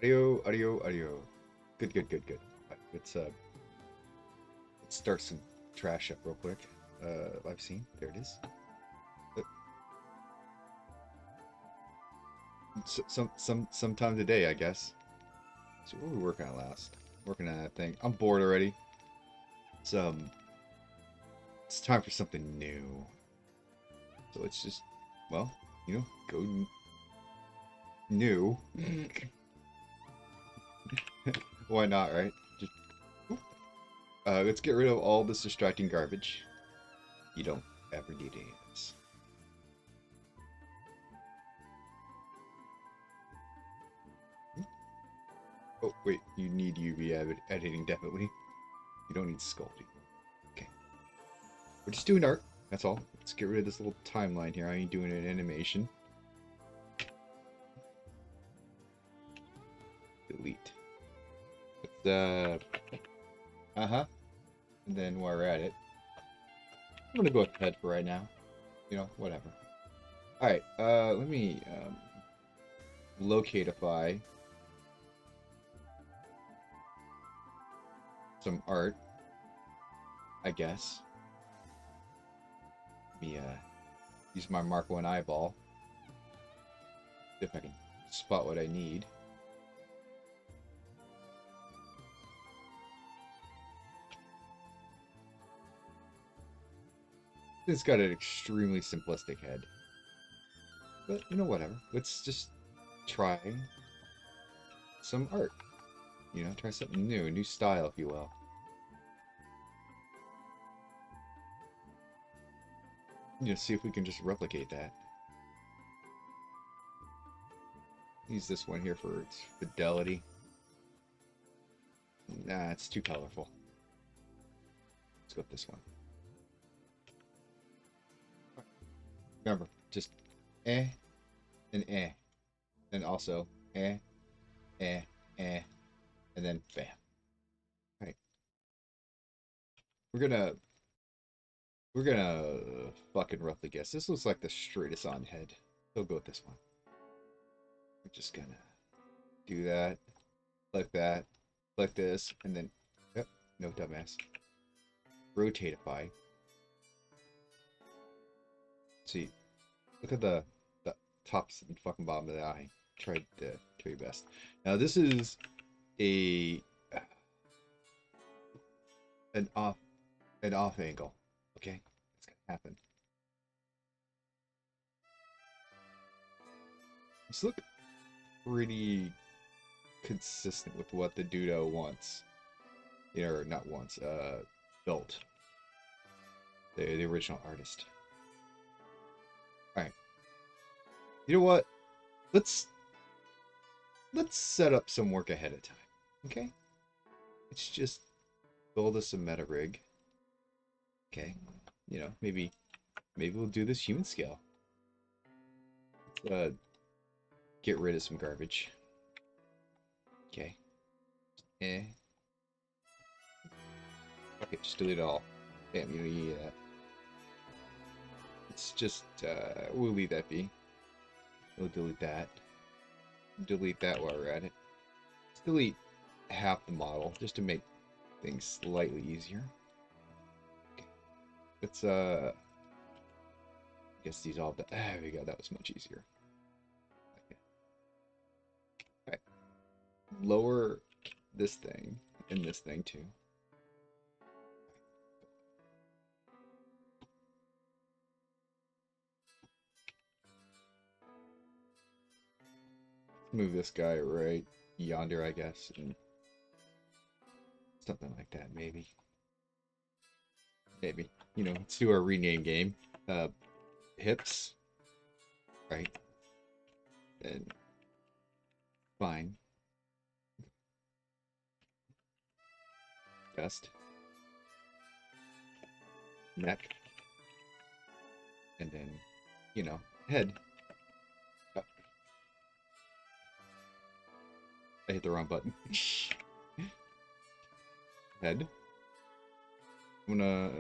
Audio, audio, audio. Good, good, good, good. Let's start some trash up real quick. I've seen. There it is. Uh, sometime today, I guess. So what were we working on last? Working on that thing. I'm bored already. It's it's time for something new. So let's just, well, go new. Why not, right? Just, let's get rid of all this distracting garbage. You don't ever need any of this. Oh, wait, you need UV editing, definitely. You don't need sculpting. Okay. We're just doing art. That's all. Let's get rid of this little timeline here. I ain't doing an animation. Delete. Let's, uh-huh. And then while we're at it, I'm gonna go with head for right now. Whatever. Alright, let me, locatify some art, I guess. Let me, use my Mark 1 eyeball. See if I can spot what I need. It's got an extremely simplistic head. But, whatever. Let's just try some art. Try something new, a new style, if you will. See if we can just replicate that. Use this one here for its fidelity. Nah, it's too colorful. Let's go with this one. Remember, just and and also eh, and then bam. All right, we're gonna fucking roughly guess. This looks like the straightest on head. We'll go with this one. We're just gonna do that, like this, and then yep, no dumbass. Rotatify. See, look at the tops and fucking bottom of the eye. Tried to do your best. Now this is a an off angle. Okay, it's gonna happen. It's look pretty consistent with what the Dudo wants. Or not wants. Built. The original artist. All right. You know what? Let's set up some work ahead of time. Okay. Let's just build us a meta rig. Okay. Maybe we'll do this human scale. Get rid of some garbage. Okay. Eh. Okay, just delete it all. Damn, you don't need that. It's just, we'll leave that be. We'll delete that. Delete that while we're at it. Let's delete half the model, just to make things slightly easier. Okay. Let's, I guess these all, there we go, that was much easier. Okay. Alright. Lower this thing, and this thing too. Move this guy right yonder, I guess, and something like that, maybe. Maybe. Let's do our rename game. Hips. Right. And fine. Chest. Neck. And then, head. Oh, I hit the wrong button. Head. I'm gonna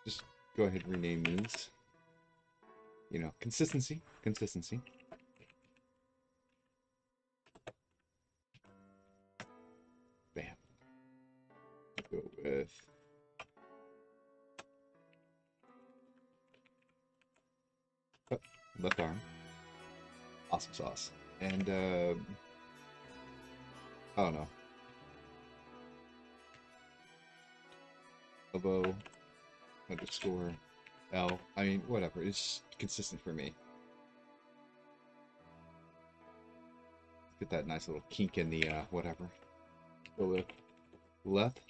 just go ahead and rename these. Consistency. Consistency. Go with left arm. Awesome sauce. And I don't know. Elbow underscore L. I mean, whatever. It's consistent for me. Get that nice little kink in the whatever. Go with left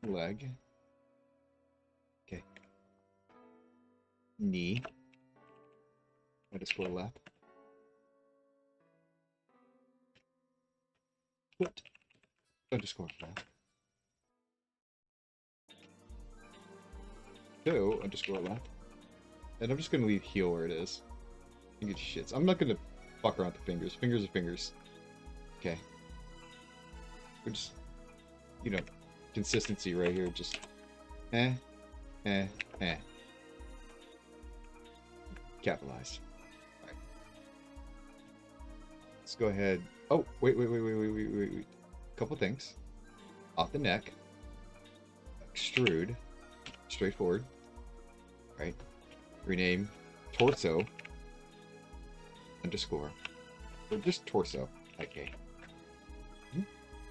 leg. Okay. Knee. Underscore left. Foot. Underscore left. Toe underscore left. And I'm just gonna leave heel where it is. You get shits. I'm not gonna fuck around with the fingers. Fingers are fingers. Okay. We're just, you know, consistency right here. Just capitalized. All right. Let's go ahead. Oh, wait. Couple things. Off the neck. Extrude. Straightforward. Right. Rename torso underscore. Or just torso. Okay.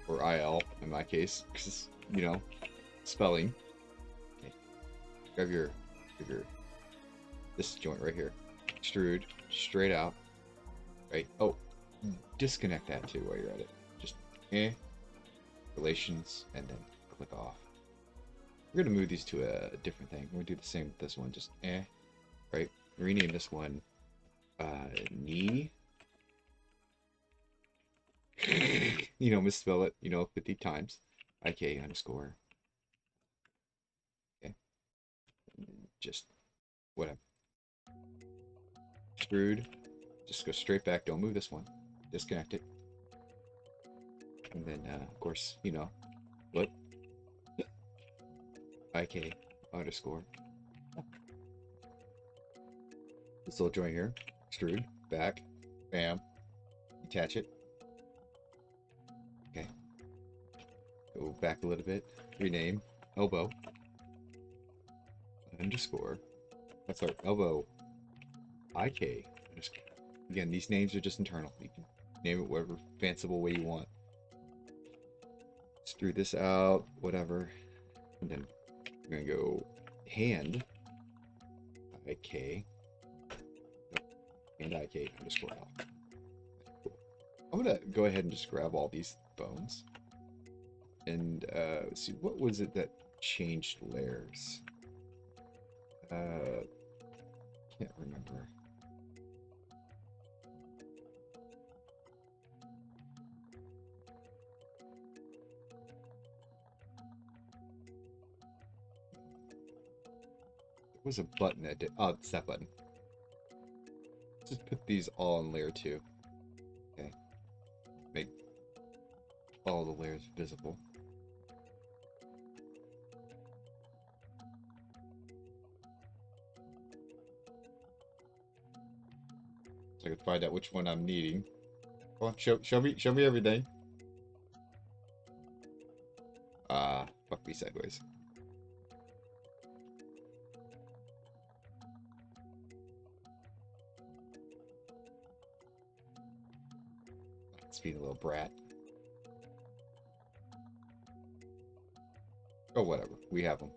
Or IL in my case, because, you know, spelling. Okay. Grab your this joint right here. Extrude straight out. Right. Oh, disconnect that too while you're at it. Just relations and then click off. We're gonna move these to a different thing. We're gonna do the same with this one. Just right. Rename this one knee. You know, misspell it, you know, 50 times. IK underscore. Okay. Just whatever. Extrude. Just go straight back. Don't move this one. Disconnect it. And then, of course, you know, flip. IK underscore. This little joint here. Extrude. Back. Bam. Attach it. Okay. Go back a little bit. Rename. Elbow. Underscore. That's our elbow. IK underscore. Again, these names are just internal. You can name it whatever fanciful way you want. Screw this out, whatever. And then we're gonna go hand IK and IK underscore L. Cool. I'm gonna go ahead and just grab all these bones. And let's see, what was it that changed layers? Can't remember. There was a button that did. Oh, it's that button. Let's just put these all in layer 2. Okay. Make all the layers visible. So I can find out which one I'm needing. Come on, show me everything. Fuck me sideways. It's being a little brat. Oh, whatever. We have them.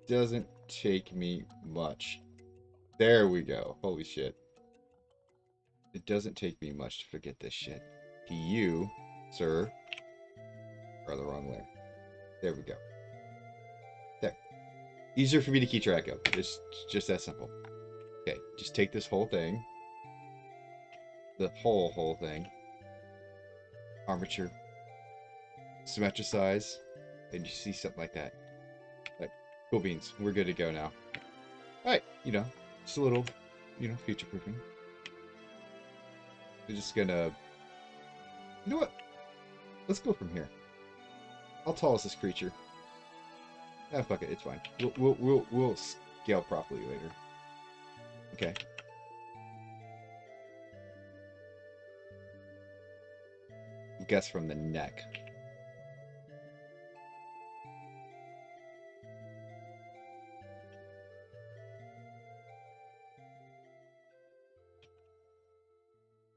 Doesn't take me much. There we go. Holy shit. It doesn't take me much to forget this shit. You, sir, are the wrong layer. There we go. There. Easier for me to keep track of. It's just that simple. Okay, just take this whole thing. The whole thing. Armature. Symmetricize. And you see something like that. Like, cool beans. We're good to go now. Alright, you know, just a little, you know, future proofing. We're just gonna. You know what? Let's go from here. How tall is this creature? Ah, fuck it. It's fine. We'll scale properly later. Okay. guess from the neck.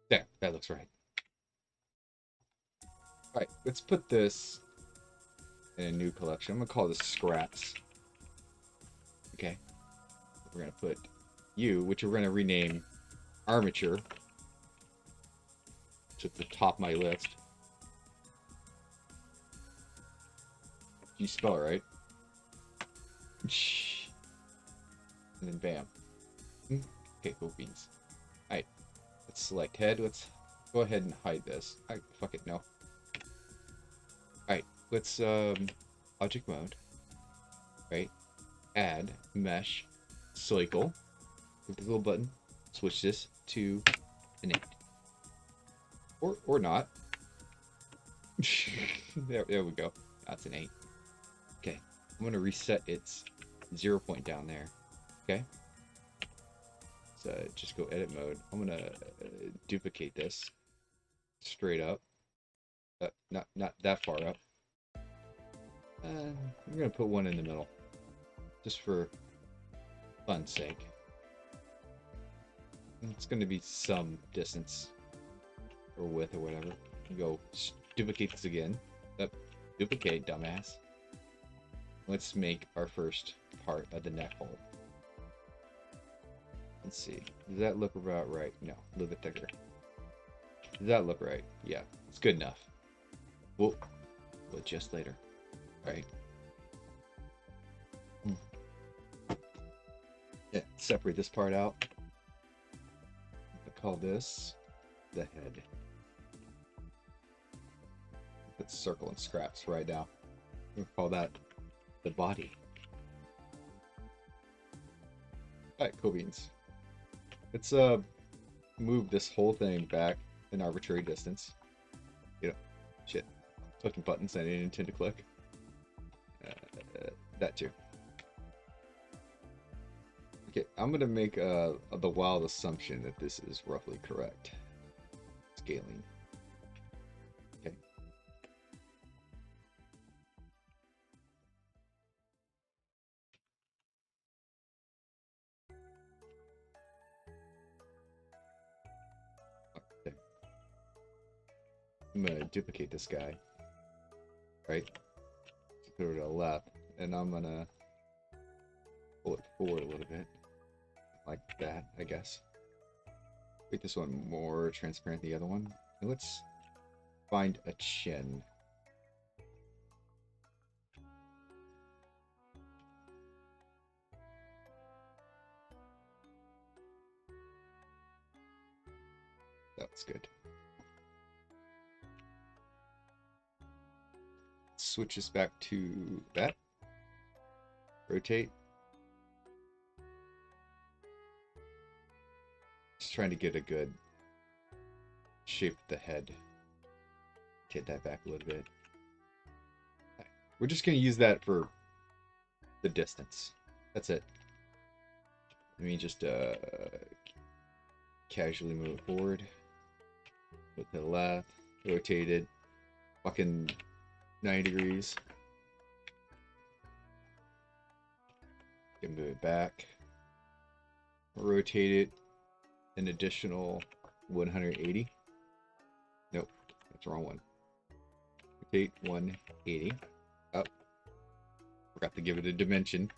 There, that looks right. Alright, let's put this in a new collection. I'm gonna call this scraps. Okay. We're gonna put you, which we're gonna rename armature. To the top of my list. You spell it right. And then bam. Okay, cool beans. Alright. Let's select head. Let's go ahead and hide this. Alright, fuck it, no. Alright, let's object mode. Right. Add mesh cycle. Click the little button. Switch this to an 8. Or not. there we go. That's an 8. Okay. I'm gonna reset its 0 point down there. Okay. So just go edit mode. I'm gonna duplicate this straight up. Not that far up. I'm gonna put one in the middle, just for fun's sake. It's gonna be some distance or width or whatever. Go duplicate this again. Duplicate, dumbass. Let's make our first part of the neck hole. Let's see. Does that look about right? No, a little bit thicker. Does that look right? Yeah, it's good enough. We'll adjust later. Alright. Yeah, separate this part out. I call this the head. Let's circle and scraps right now. We'll call that the body. Alright, cool beans. Let's move this whole thing back an arbitrary distance. You know, shit. Clicking buttons I didn't intend to click. That too. Okay, I'm gonna make the wild assumption that this is roughly correct. Scaling. Okay. Okay. I'm gonna duplicate this guy. Right? Put it to the left, and I'm gonna pull it forward a little bit. Like that, I guess. Make this one more transparent than the other one. And let's find a chin. That's good. Switch this back to that. Rotate. Just trying to get a good shape of the head. Get that back a little bit. We're just going to use that for the distance. That's it. Let me just casually move it forward. Put to the left. Rotate it. Fucking 90 degrees. Can move it back. Rotate it an additional 180. Nope, that's the wrong one. Rotate 180. Up. Forgot to give it a dimension.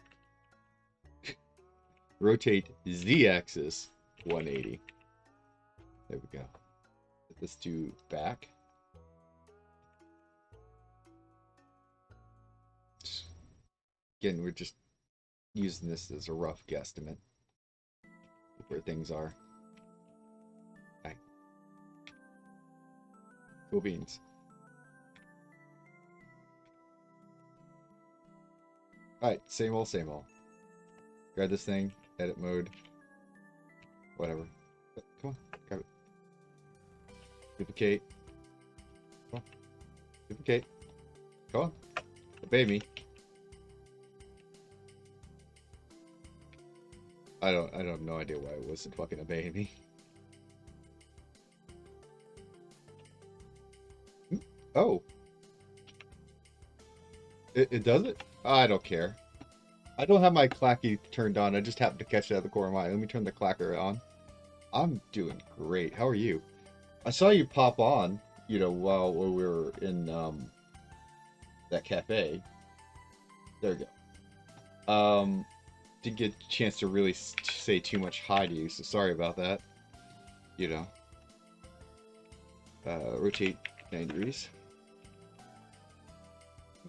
Rotate Z-axis 180. There we go. Put this to back. Again, we're just using this as a rough guesstimate of where things are. Alright. Cool beans. Alright, same old, same old. Grab this thing, edit mode, whatever. Come on, grab it. Duplicate. Come on. Duplicate. Come on. Obey me. I don't have no idea why it wasn't fucking obeying me. Oh, it does it? I don't care. I don't have my clacky turned on. I just happened to catch it out of the corner of my eye. Let me turn the clacker on. I'm doing great. How are you? I saw you pop on, while we were in that cafe. There we go. Didn't get a chance to really say too much hi to you, so sorry about that. You know. Rotate 90 degrees.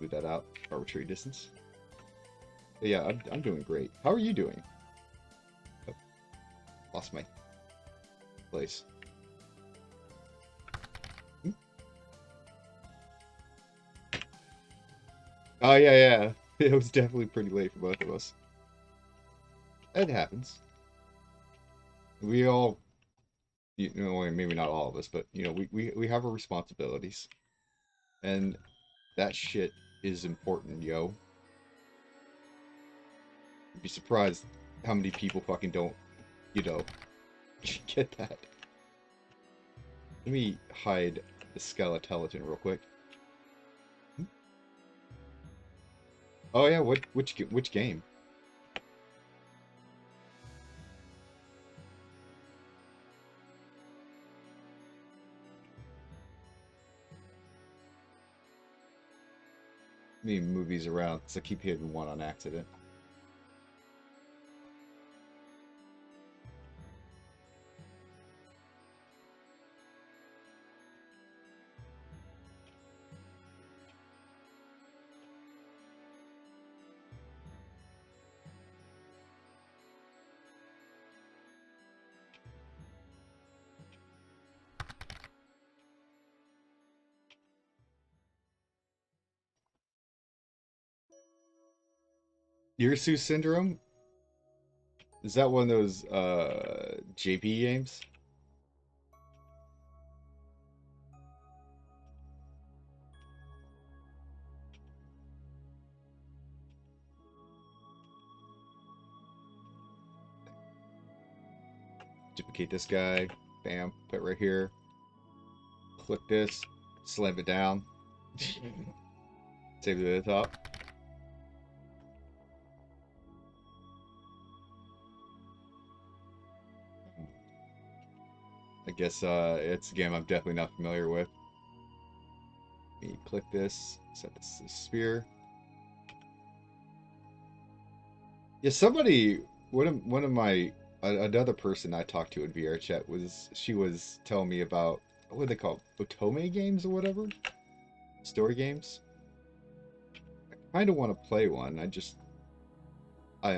Move that out. Arbitrary distance. But yeah, I'm doing great. How are you doing? Oh, lost my place. Hmm? Oh yeah, yeah. It was definitely pretty late for both of us. It happens. We all, maybe not all of us, but we have our responsibilities, and that shit is important, yo. You'd be surprised how many people fucking don't, you know, get that. Let me hide the skeleton real quick. Oh yeah, which game? Let me move these around because I keep hitting one on accident. Yursu Syndrome? Is that one of those JP games? Duplicate this guy. Bam. Put it right here. Click this. Slam it down. Save it at the top. I guess it's a game I'm definitely not familiar with. Let me click this. Set this to sphere. Yeah, somebody, one of my, another person I talked to in VR chat she was telling me about, what are they called? Otome games or whatever? Story games? I kind of want to play one. I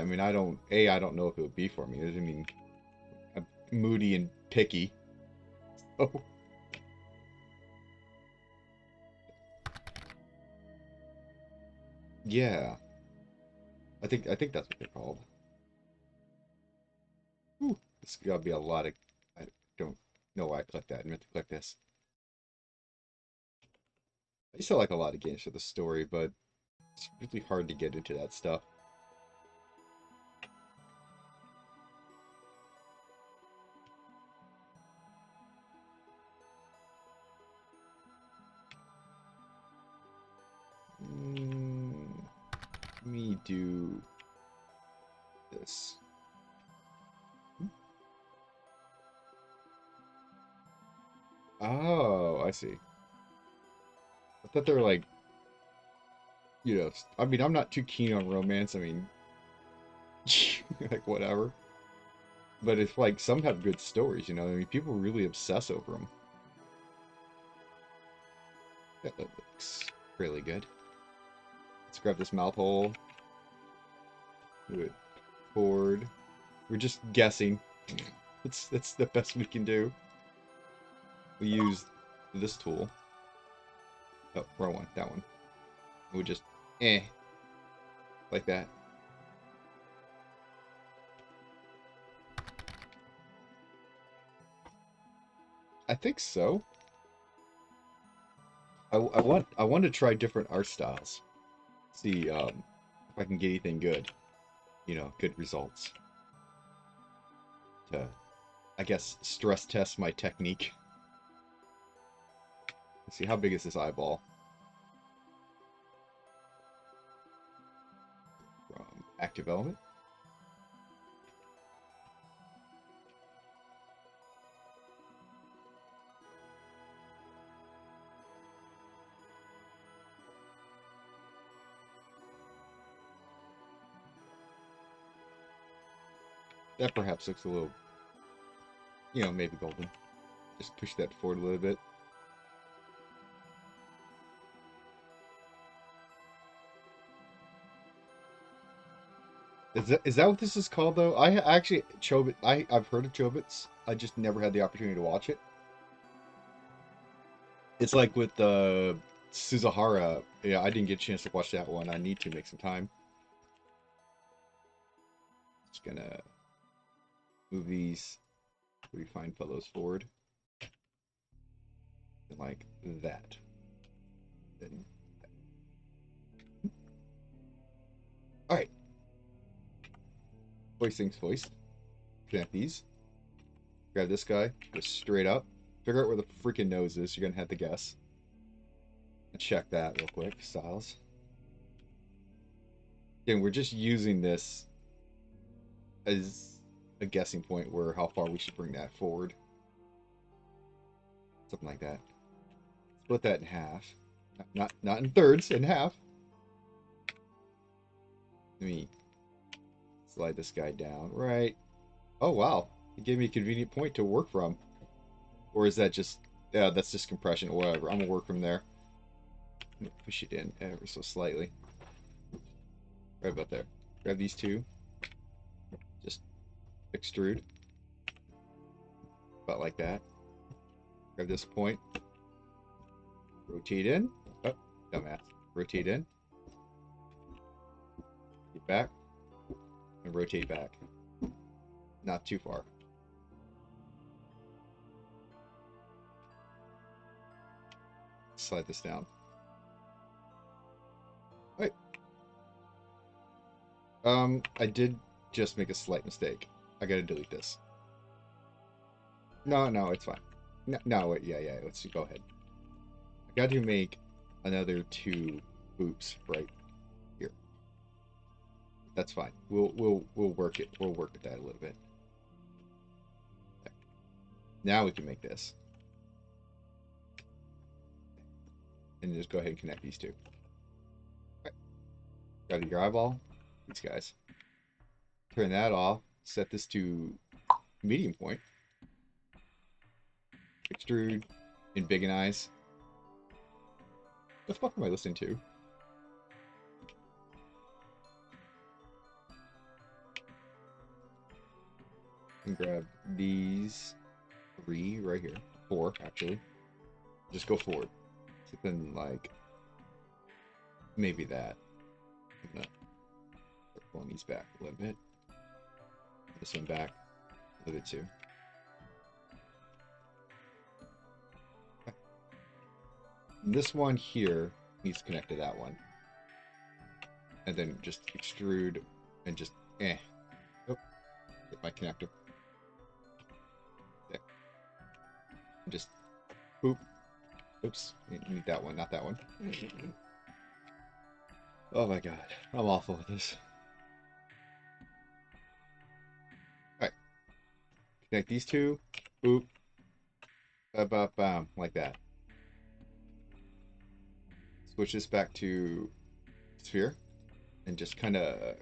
mean, I don't know if it would be for me. I mean, I'm moody and picky. Oh, yeah. I think that's what they're called. Ooh, this gotta be a lot of, I don't know why I clicked that. I meant to click this. I used to like a lot of games for the story, but it's really hard to get into that stuff. Let me do this. Oh, I see. I thought they were like, I mean, I'm not too keen on romance. I mean, like whatever. But it's like some have good stories, I mean, people really obsess over them. That looks really good. Let's grab this mouth hole. Move it forward. We're just guessing. That's the best we can do. We use this tool. Oh, wrong one. That one. We just like that. I think so. I want to try different art styles. See if I can get anything good. Good results. To, I guess, stress test my technique. Let's see, how big is this eyeball? From active element. That perhaps looks a little, maybe golden. Just push that forward a little bit. Is that what this is called though? I actually Chobit. I've heard of Chobits. I just never had the opportunity to watch it. It's like with Suzuhara. Yeah, I didn't get a chance to watch that one. I need to make some time. Just gonna move these three fine fellows forward. Like that. Then. All right. Voice things voiced. Connect these. Grab this guy. Go straight up. Figure out where the freaking nose is. You're gonna have to guess. Check that real quick. Styles. Again, we're just using this as a guessing point where how far we should bring that forward. Something like that. Split that in half. Not in thirds, in half. Let me slide this guy down. Right. Oh, wow. It gave me a convenient point to work from. Or is that just... Yeah, that's just compression or whatever. I'm going to work from there. Push it in ever so slightly. Right about there. Grab these two. Just extrude. About like that. Grab this point. Rotate in. Oh, dumbass. Rotate in. Get back. And rotate back. Not too far. Slide this down. Right. I did just make a slight mistake. I gotta delete this. No, it's fine. No, wait, yeah, let's go ahead. I got to make another 2 boops right here. That's fine. We'll work it. We'll work at that a little bit. Okay. Now we can make this. And just go ahead and connect these 2. Okay. Got your eyeball. These guys. Turn that off. Set this to medium point. Extrude in big and eyes. What the fuck am I listening to? And grab these 3 right here. 4, actually. Just go forward. So then, like, maybe that. I'm gonna start pulling these back a little bit. This one back a little bit too. Okay. This one here needs to connect to that one. And then just extrude and just Oh, get my connector. There. And just boop. Oops, you need that one, not that one. Oh my god, I'm awful with this. Alright. Connect these 2. Boop. Bam, like that. Switch this back to sphere. And just kind of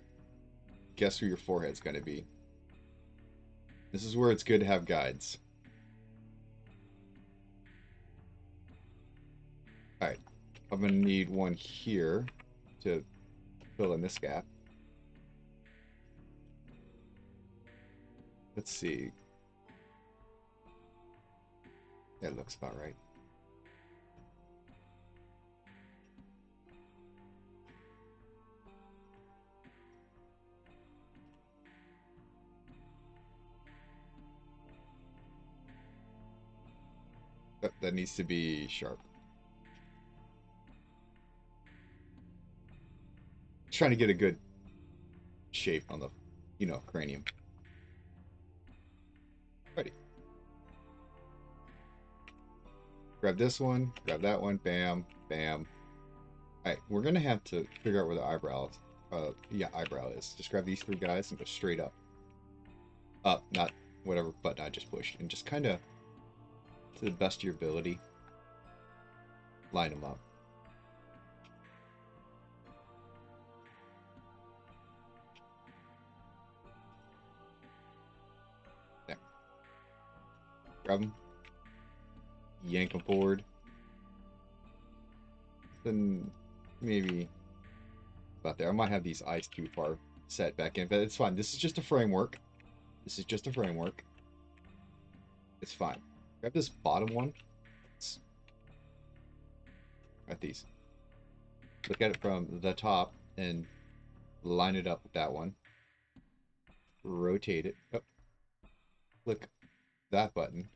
guess who your forehead's going to be. This is where it's good to have guides. Alright. I'm going to need one here to fill in this gap. Let's see. That looks about right. That needs to be sharp. Trying to get a good shape on the, cranium. Ready. Grab this one, grab that one, bam, bam. All right, we're gonna have to figure out where the eyebrow eyebrow is. Just grab these three guys and go straight up. Up, not whatever button I just pushed. And just kind of, to the best of your ability, line them up. There. Grab them. Yank them forward. Then maybe about there. I might have these eyes too far set back in, but it's fine. This is just a framework. This is just a framework. It's fine. Grab this bottom one. At these. Look at it from the top and line it up with that one. Rotate it. Oh. Click that button.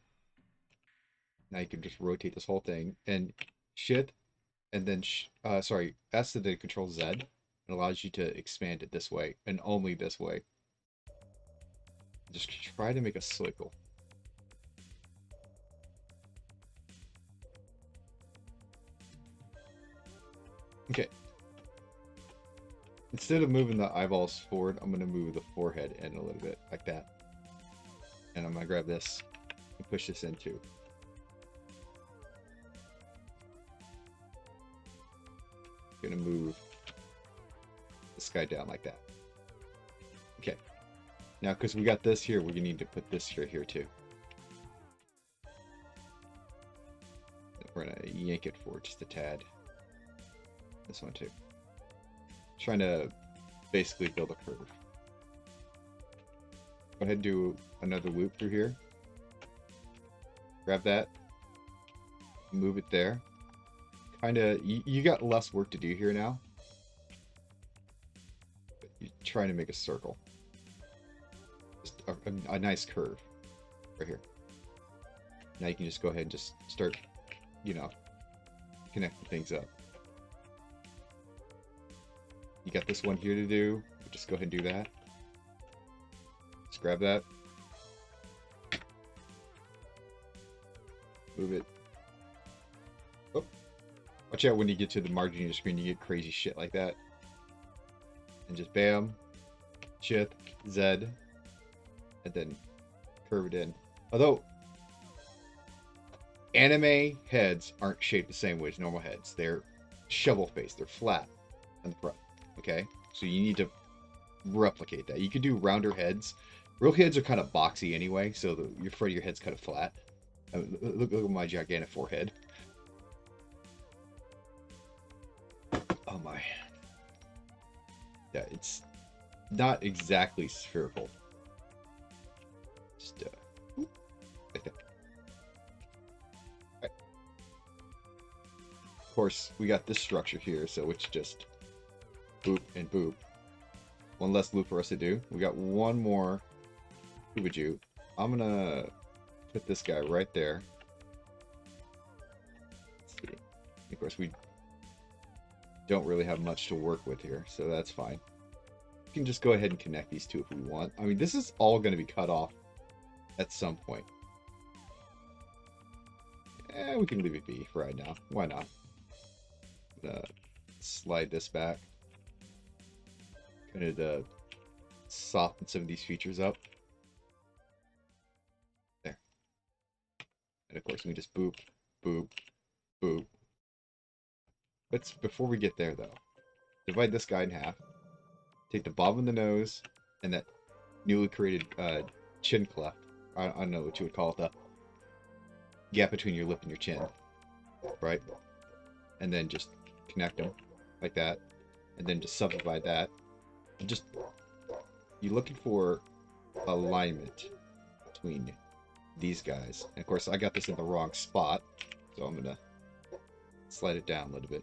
Now you can just rotate this whole thing and shift and then sorry, S to the control Z. It allows you to expand it this way and only this way. Just try to make a circle. Okay. Instead of moving the eyeballs forward, I'm going to move the forehead in a little bit, like that. And I'm going to grab this and push this in too. I'm going to move this guy down like that. Okay. Now, because we got this here, we're going to need to put this here too. We're going to yank it forward just a tad. This one too. Trying to basically build a curve. Go ahead and do another loop through here. Grab that. Move it there. Kind of, you got less work to do here now. You're trying to make a circle. Just a nice curve right here. Now you can just go ahead and just start, you know, connecting things up. You got this one here to do. Just go ahead and do that. Just grab that. Move it. Oh. Watch out when you get to the margin of your screen, you get crazy shit like that. And just bam, shift, Z, and then curve it in. Although, anime heads aren't shaped the same way as normal heads. They're shovel-faced. They're flat on the front. Okay, so you need to replicate that. You can do rounder heads. Real heads are kind of boxy anyway, so your front of your head's kind of flat. Look at my gigantic forehead. Oh my. Yeah, it's not exactly spherical. Just like that. Right. Of course, we got this structure here, so it's just boop and boop. One less loop for us to do. We got one more Ubiju. I'm gonna put this guy right there. Let's see. Of course, we don't really have much to work with here, so that's fine. We can just go ahead and connect these two if we want. I mean, this is all going to be cut off at some point. We can leave it be for right now. Why not? Slide this back. Kind of soften some of these features up. There. And of course, we just boop, boop, boop. Let's, before we get there though, divide this guy in half. Take the bottom of the nose and that newly created chin cleft. I don't know what you would call it, the gap between your lip and your chin. Right? And then just connect them like that. And then just subdivide that. And just, you're looking for alignment between these guys. And of course, I got this in the wrong spot, so I'm gonna slide it down a little bit.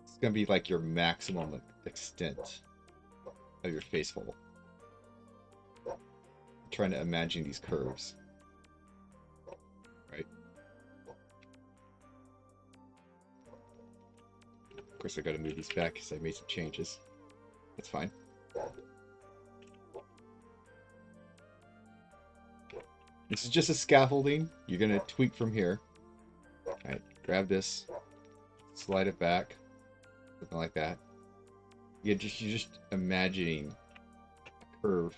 It's gonna be like your maximum extent of your face hole. I'm trying to imagine these curves. Right? Of course, I gotta move these back because I made some changes. That's fine. This is just a scaffolding. You're gonna tweak from here. All right, grab this, slide it back, something like that. You're just imagining a curve.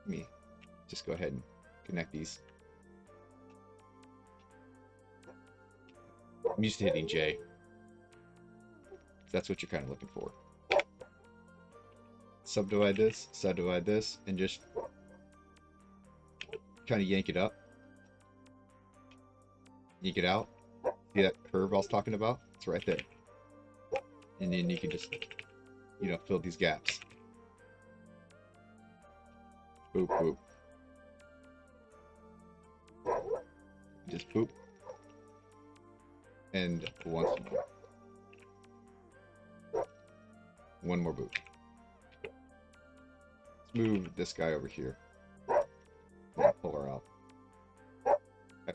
Let me just go ahead and connect these. I'm used to hitting J. That's what you're kind of looking for. Subdivide this, and just kind of yank it up. Yank it out. See that curve I was talking about? It's right there. And then you can just, you know, fill these gaps. Boop, boop. Just boop. And once more. One more boop. Let's move this guy over here. Pull her out.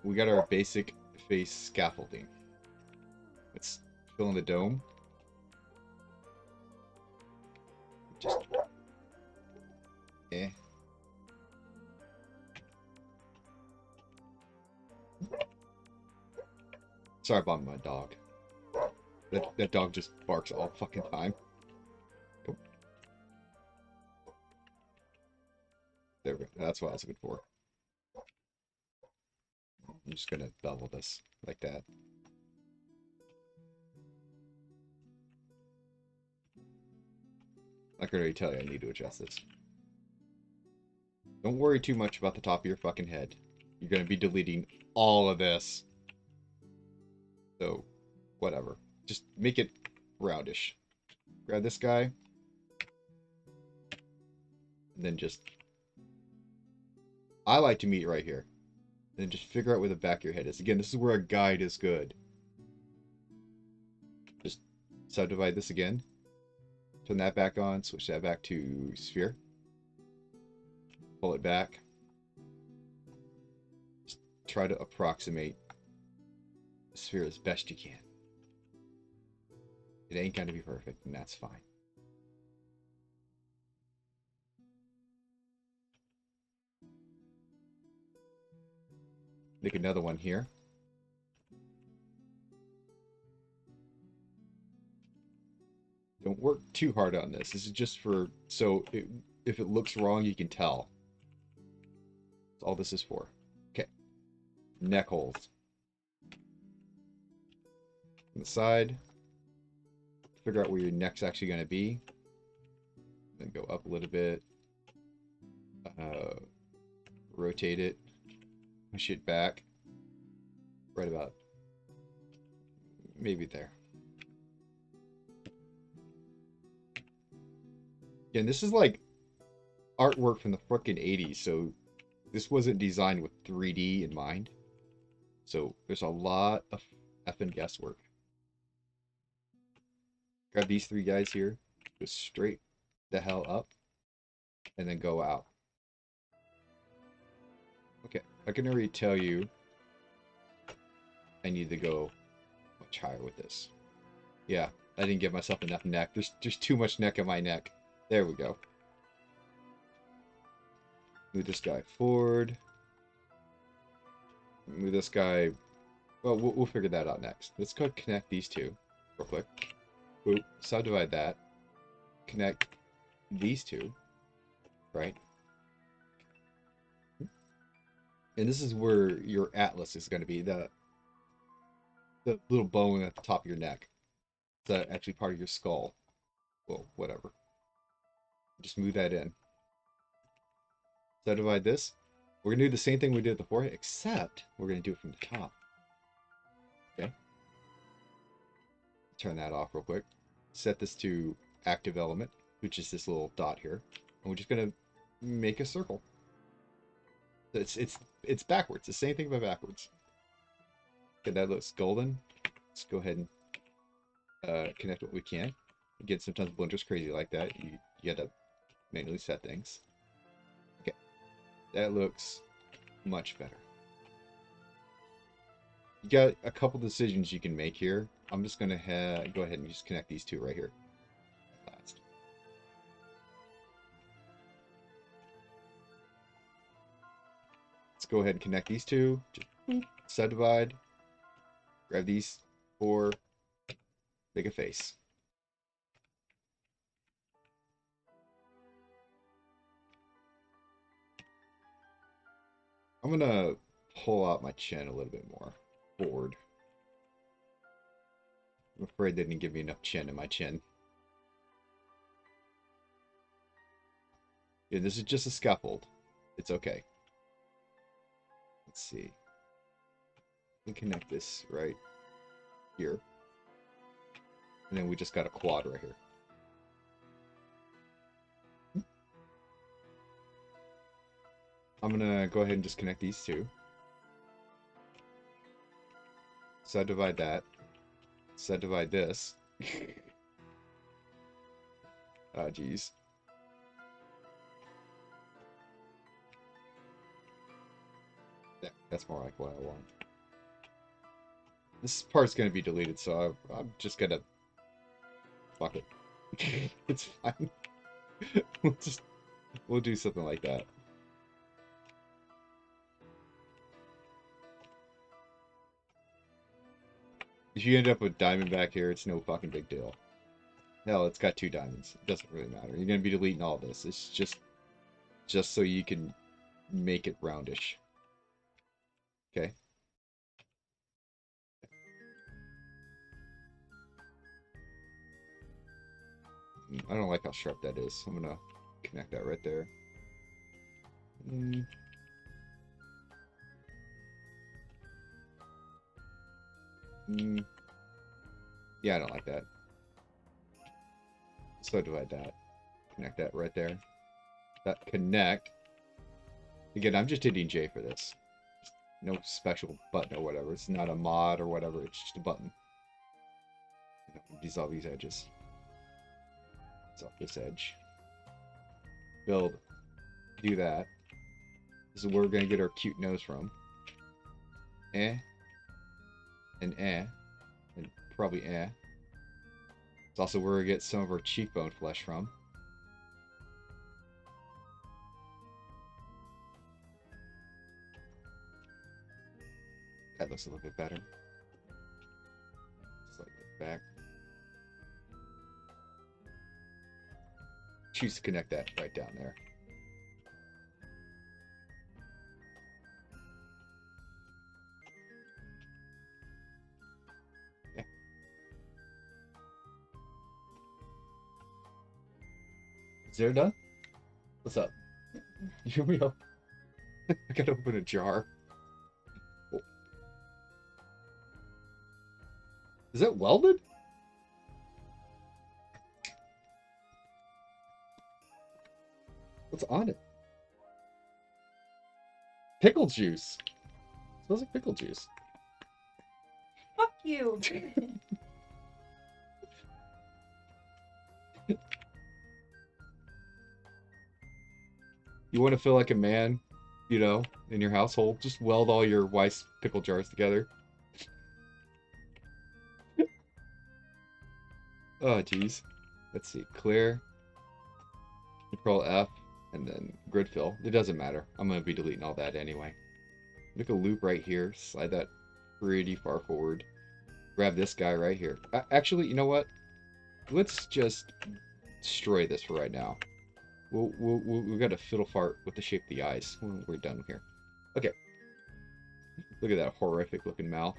We got our basic face scaffolding. Let's fill in the dome. Just Sorry about my dog. That dog just barks all fucking time. Oh. There we go. That's what I was looking for. I'm just gonna bevel this like that. I can already tell you I need to adjust this. Don't worry too much about the top of your fucking head. You're gonna be deleting all of this. So, whatever. Just make it roundish. Grab this guy. And then just... I like to meet right here. And then just figure out where the back of your head is. Again, this is where a guide is good. Just subdivide this again. Turn that back on. Switch that back to sphere. Pull it back. Just try to approximate the sphere as best you can. It ain't gonna be perfect, and that's fine. Make another one here. Don't work too hard on this. This is just for, so if it looks wrong, you can tell. That's all this is for. Okay. Neck holes. On the side. Figure out where your neck's actually going to be. Then go up a little bit. Rotate it. Push it back. Right about maybe there. Again, this is like artwork from the frickin' 80s, so this wasn't designed with 3D in mind. So there's a lot of effing guesswork. Grab these three guys here, go straight the hell up, and then go out. Okay, I can already tell you I need to go much higher with this. Yeah, I didn't give myself enough neck. There's too much neck in my neck. There we go. Move this guy forward. Move this guy. Well, we'll figure that out next. Let's go connect these two real quick. Boop. Subdivide that. Connect these two. Right? And this is where your atlas is going to be. The little bone at the top of your neck. It's actually part of your skull. Well, whatever. Just move that in. Subdivide this. We're going to do the same thing we did with the forehead, except we're going to do it from the top. Okay? Turn that off real quick. Set this to active element, which is this little dot here. And we're just going to make a circle. It's backwards. The same thing but backwards. Okay, that looks golden. Let's go ahead and connect what we can. Again, sometimes Blender's crazy like that. You gotta manually set things. Okay, that looks much better. You got a couple decisions you can make here. I'm just gonna go ahead and just connect these two right here. Last. let's go ahead and connect these two. Just subdivide. Grab these 4. Make a face. I'm gonna pull out my chin a little bit more forward. I'm afraid they didn't give me enough chin in my chin. Yeah, this is just a scaffold. It's okay. Let's see. We can connect this right here. And then we just got a quad right here. I'm gonna go ahead and just connect these two. Subdivide that. Subdivide this. Oh, geez. Yeah, that's more like what I want. This part's gonna be deleted, so I'm just gonna... Fuck it. It's fine. We'll do something like that. If you end up with diamond back here, it's no fucking big deal. Hell, it's got 2 diamonds. It doesn't really matter. You're gonna be deleting all this. It's just so you can make it roundish. Okay. I don't like how sharp that is. I'm gonna connect that right there. Yeah, I don't like that. So divide that. Connect that right there. That connect. Again, I'm just hitting J for this. No special button or whatever. It's not a mod or whatever. It's just a button. Dissolve these edges. Dissolve this edge. Build. Do that. This is where we're going to get our cute nose from. And probably It's also where we get some of our cheekbone flesh from. That looks a little bit better. Slide that back. Choose to connect that right down there. Yeah. Is there done? What's up? Here we go. I gotta open a jar. Oh. Is it welded? What's on it? Pickle juice. It smells like pickle juice. Fuck you. You want to feel like a man, you know, in your household? Just weld all your wife's pickle jars together. Oh, geez. Let's see. Clear. Control F. And then grid fill. It doesn't matter. I'm going to be deleting all that anyway. Make a loop right here. Slide that pretty far forward. Grab this guy right here. Actually, you know what? Let's just destroy this for right now. We've got to fiddle fart with the shape of the eyes when we're done here. Okay. Look at that horrific looking mouth.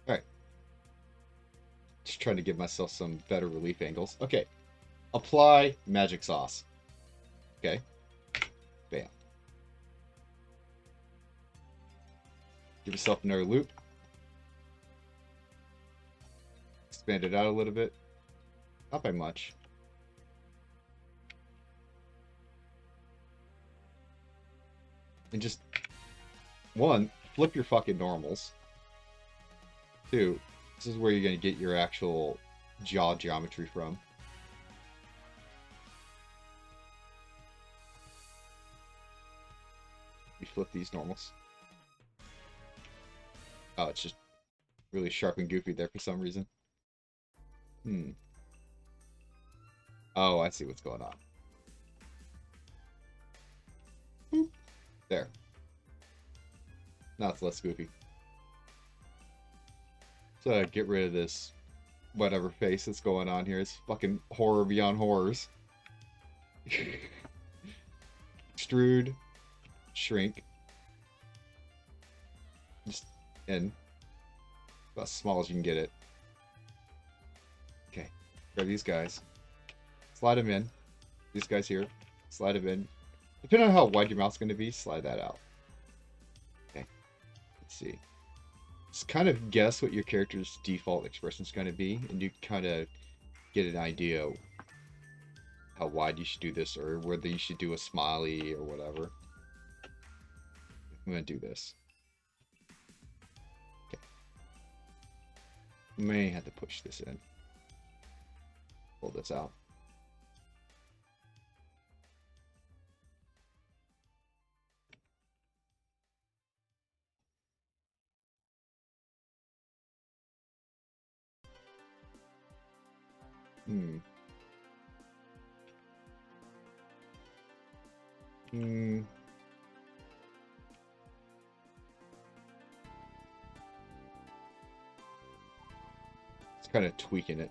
Alright. Just trying to give myself some better relief angles. Okay. Apply magic sauce. Okay. Bam. Give yourself another loop. Expand it out a little bit. Not by much. And just, 1, flip your fucking normals. 2, this is where you're going to get your actual jaw geometry from. We flip these normals. Oh, it's just really sharp and goofy there for some reason. Oh, I see what's going on. Boop. There. Now it's less goofy. So get rid of this whatever face that's going on here. It's fucking horror beyond horrors. Extrude. Shrink. Just in. About as small as you can get it. Okay. Grab these guys. Slide them in. These guys here. Slide them in. Depending on how wide your mouth's going to be, slide that out. Okay. Let's see. Just kind of guess what your character's default expression is going to be, and you kind of get an idea how wide you should do this, or whether you should do a smiley or whatever. I'm going to do this. Okay. May have to push this in. Pull this out. It's kind of tweaking it.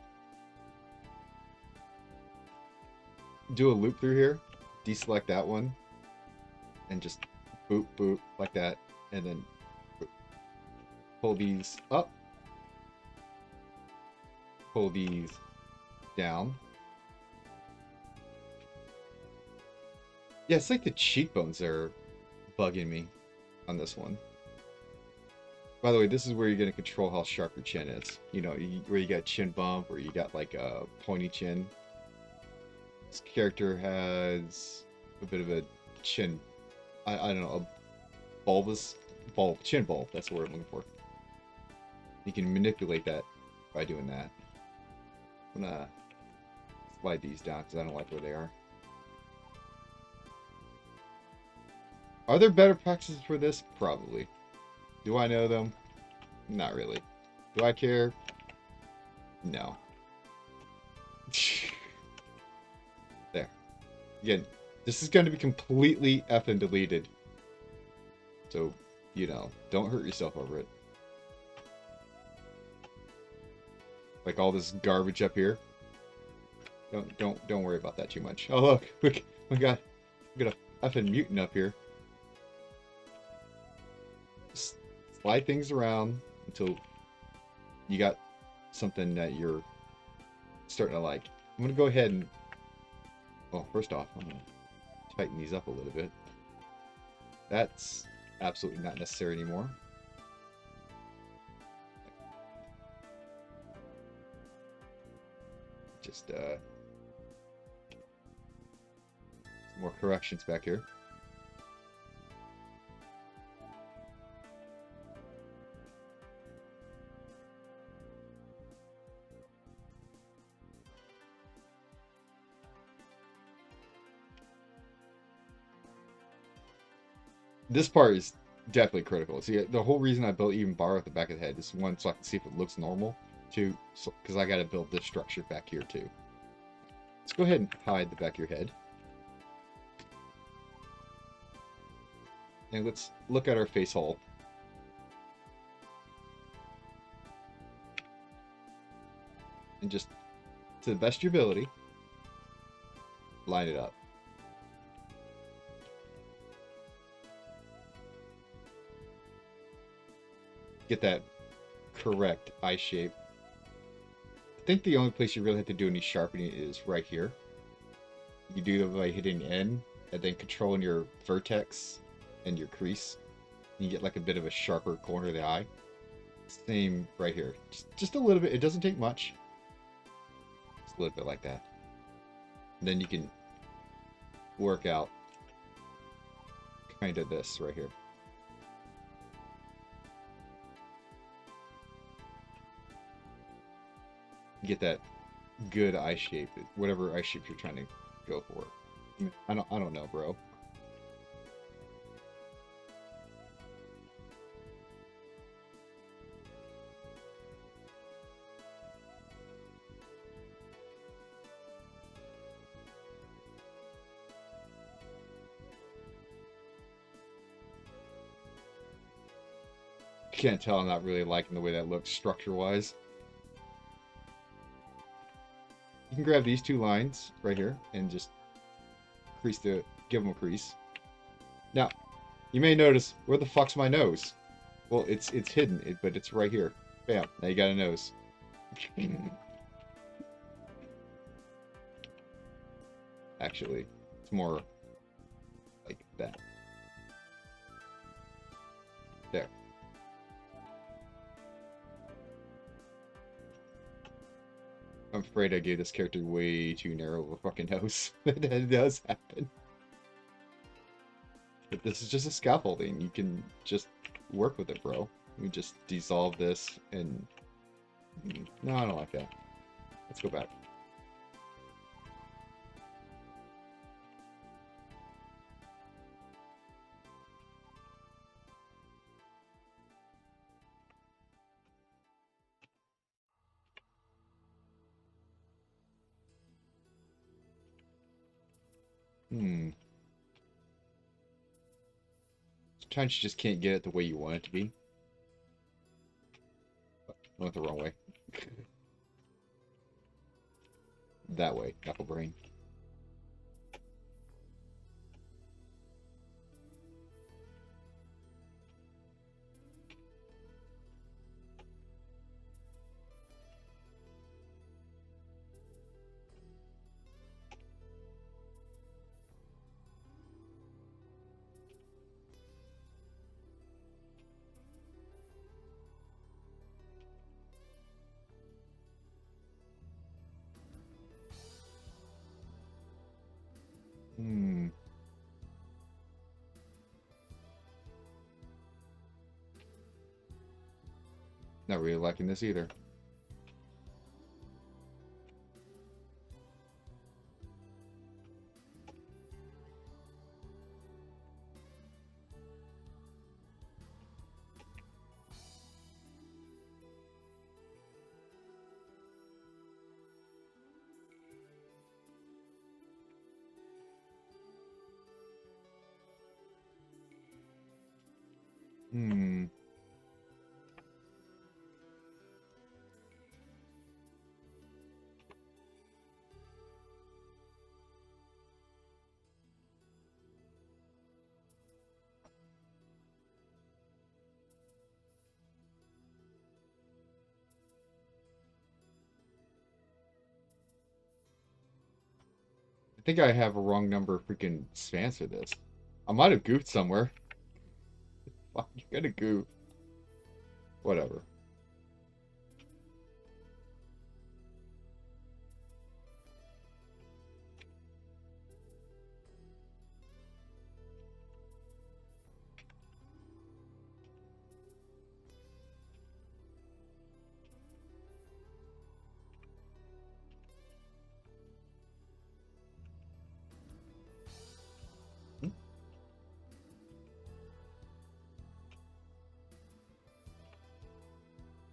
Do a loop through here, deselect that one, and just boop, boop, like that, and then boop. Pull these up, pull these down. Yeah, it's like the cheekbones are bugging me on this one. By the way, this is where you're going to control how sharp your chin is. You know, where you got chin bump, or you got like a pointy chin. This character has a bit of a chin, I don't know, a bulbous chin bulb. That's the word I'm looking for. You can manipulate that by doing that. I'm gonna slide these down because I don't like where they are. Are there better practices for this? Probably. Do I know them? Not really. Do I care? No. There. Again, this is going to be completely effing deleted. So, you know, don't hurt yourself over it. Like all this garbage up here. Don't worry about that too much. Oh look, we got a effing mutant up here. Just slide things around until you got something that you're starting to like. I'm gonna go ahead and, well, first off, I'm gonna tighten these up a little bit. That's absolutely not necessary anymore. Just some more corrections back here. This part is definitely critical. See, the whole reason I built even bar at the back of the head is one, so I can see if it looks normal. Two, because I got to build this structure back here too. Let's go ahead and hide the back of your head. And let's look at our face hole. And just, to the best of your ability, line it up. Get that correct eye shape. I think the only place you really have to do any sharpening is right here. You do it by hitting N and then controlling your vertex and your crease. You get like a bit of a sharper corner of the eye. Same right here. Just a little bit. It doesn't take much. Just a little bit like that. And then you can work out kind of this right here. Get that good eye shape, whatever eye shape you're trying to go for. I don't know, bro. can't tell I'm not really liking the way that looks structure-wise. You can grab these 2 lines right here and just give them a crease. Now, you may notice, where the fuck's my nose? Well, it's hidden, but it's right here. Bam, now you got a nose. Actually, it's more like that. There. I'm afraid I gave this character way too narrow of a fucking nose. That does happen. But this is just a scaffolding. You can just work with it, bro. We just dissolve this and... No, I don't like that. Let's go back. Sometimes you just can't get it the way you want it to be. I went the wrong way. That way, knuckle brain. Not really liking this either. I think I have a wrong number of freaking spans for this. I might have goofed somewhere. Fuck, you're gonna goof. Whatever.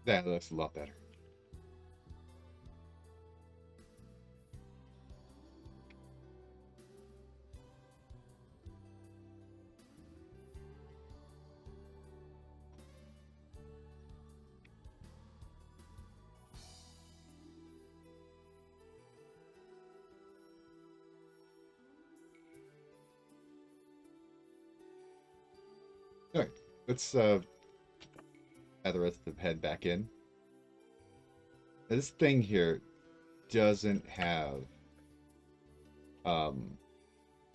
That looks a lot better. Alright, let's add the rest of the head back in. This thing here doesn't have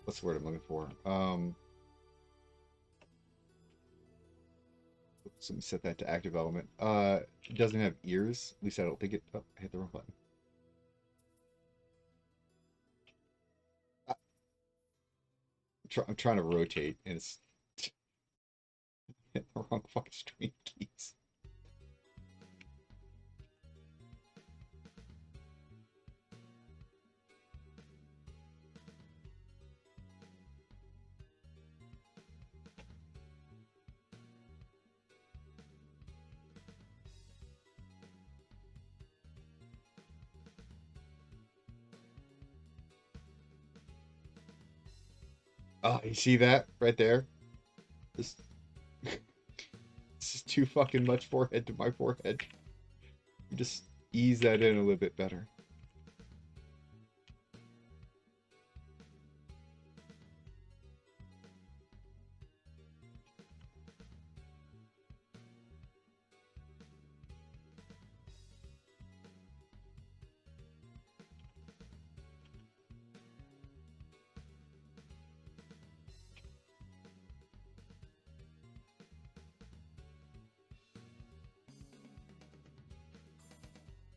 what's the word I'm looking for? Oops, let me set that to active element. It doesn't have ears. At least I don't think it. Oh, I hit the wrong button. I'm trying to rotate, and it's hit the wrong fucking stream keys. Oh, you see that right there? This This is too fucking much forehead to my forehead. Just ease that in a little bit better.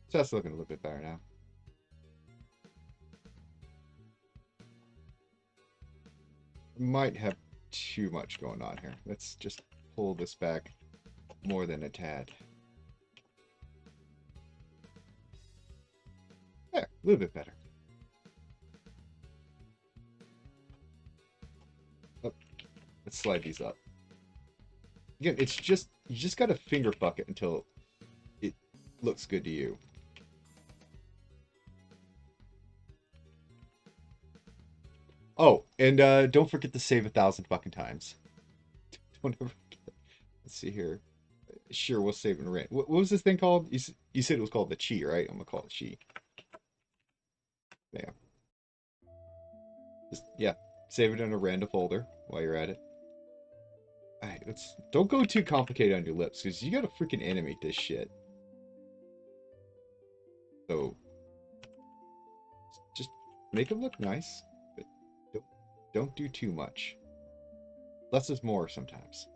So that's looking a little bit better now. Might have too much going on here. Let's just pull this back more than a tad. There, a little bit better. Oh, let's slide these up. Again, it's just, you just gotta finger fuck it until it looks good to you. Oh, and don't forget to save 1,000 fucking times. Don't ever forget. Let's see here. Sure, we'll save in rent. What was this thing called? You said it was called the Chi, right? I'm gonna call it Chi. Yeah. Just, yeah. Save it in a random folder while you're at it. Alright, don't go too complicated on your lips, because you gotta freaking animate this shit. So just make them look nice. Don't do too much. Less is more sometimes.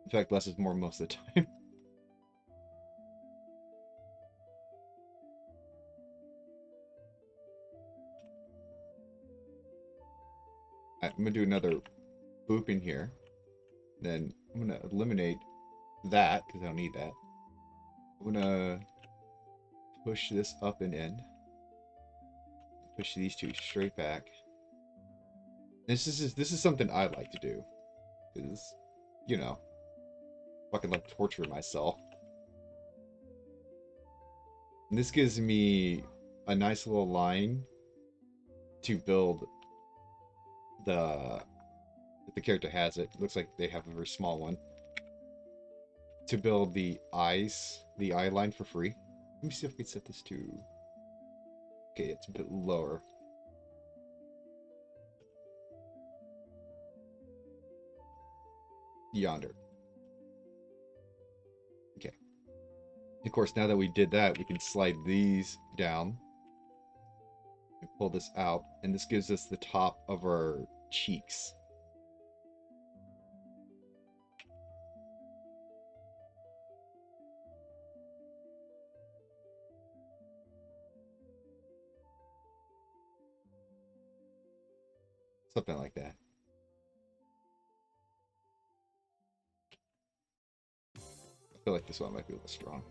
In fact, less is more most of the time. I'm going to do another boop in here. Then I'm going to eliminate that, because I don't need that. I'm going to push this up and in. Push these two straight back. This is something I like to do, because, you know, fucking like torture myself. And this gives me a nice little line to build if the character has it. Looks like they have a very small one. To build the eyes, the eye line for free. Let me see if we can set this to... Okay, it's a bit lower. Yonder. Okay. Of course, now that we did that, we can slide these down and pull this out, and this gives us the top of our cheeks. Something like that. I feel like this one might be a little strong.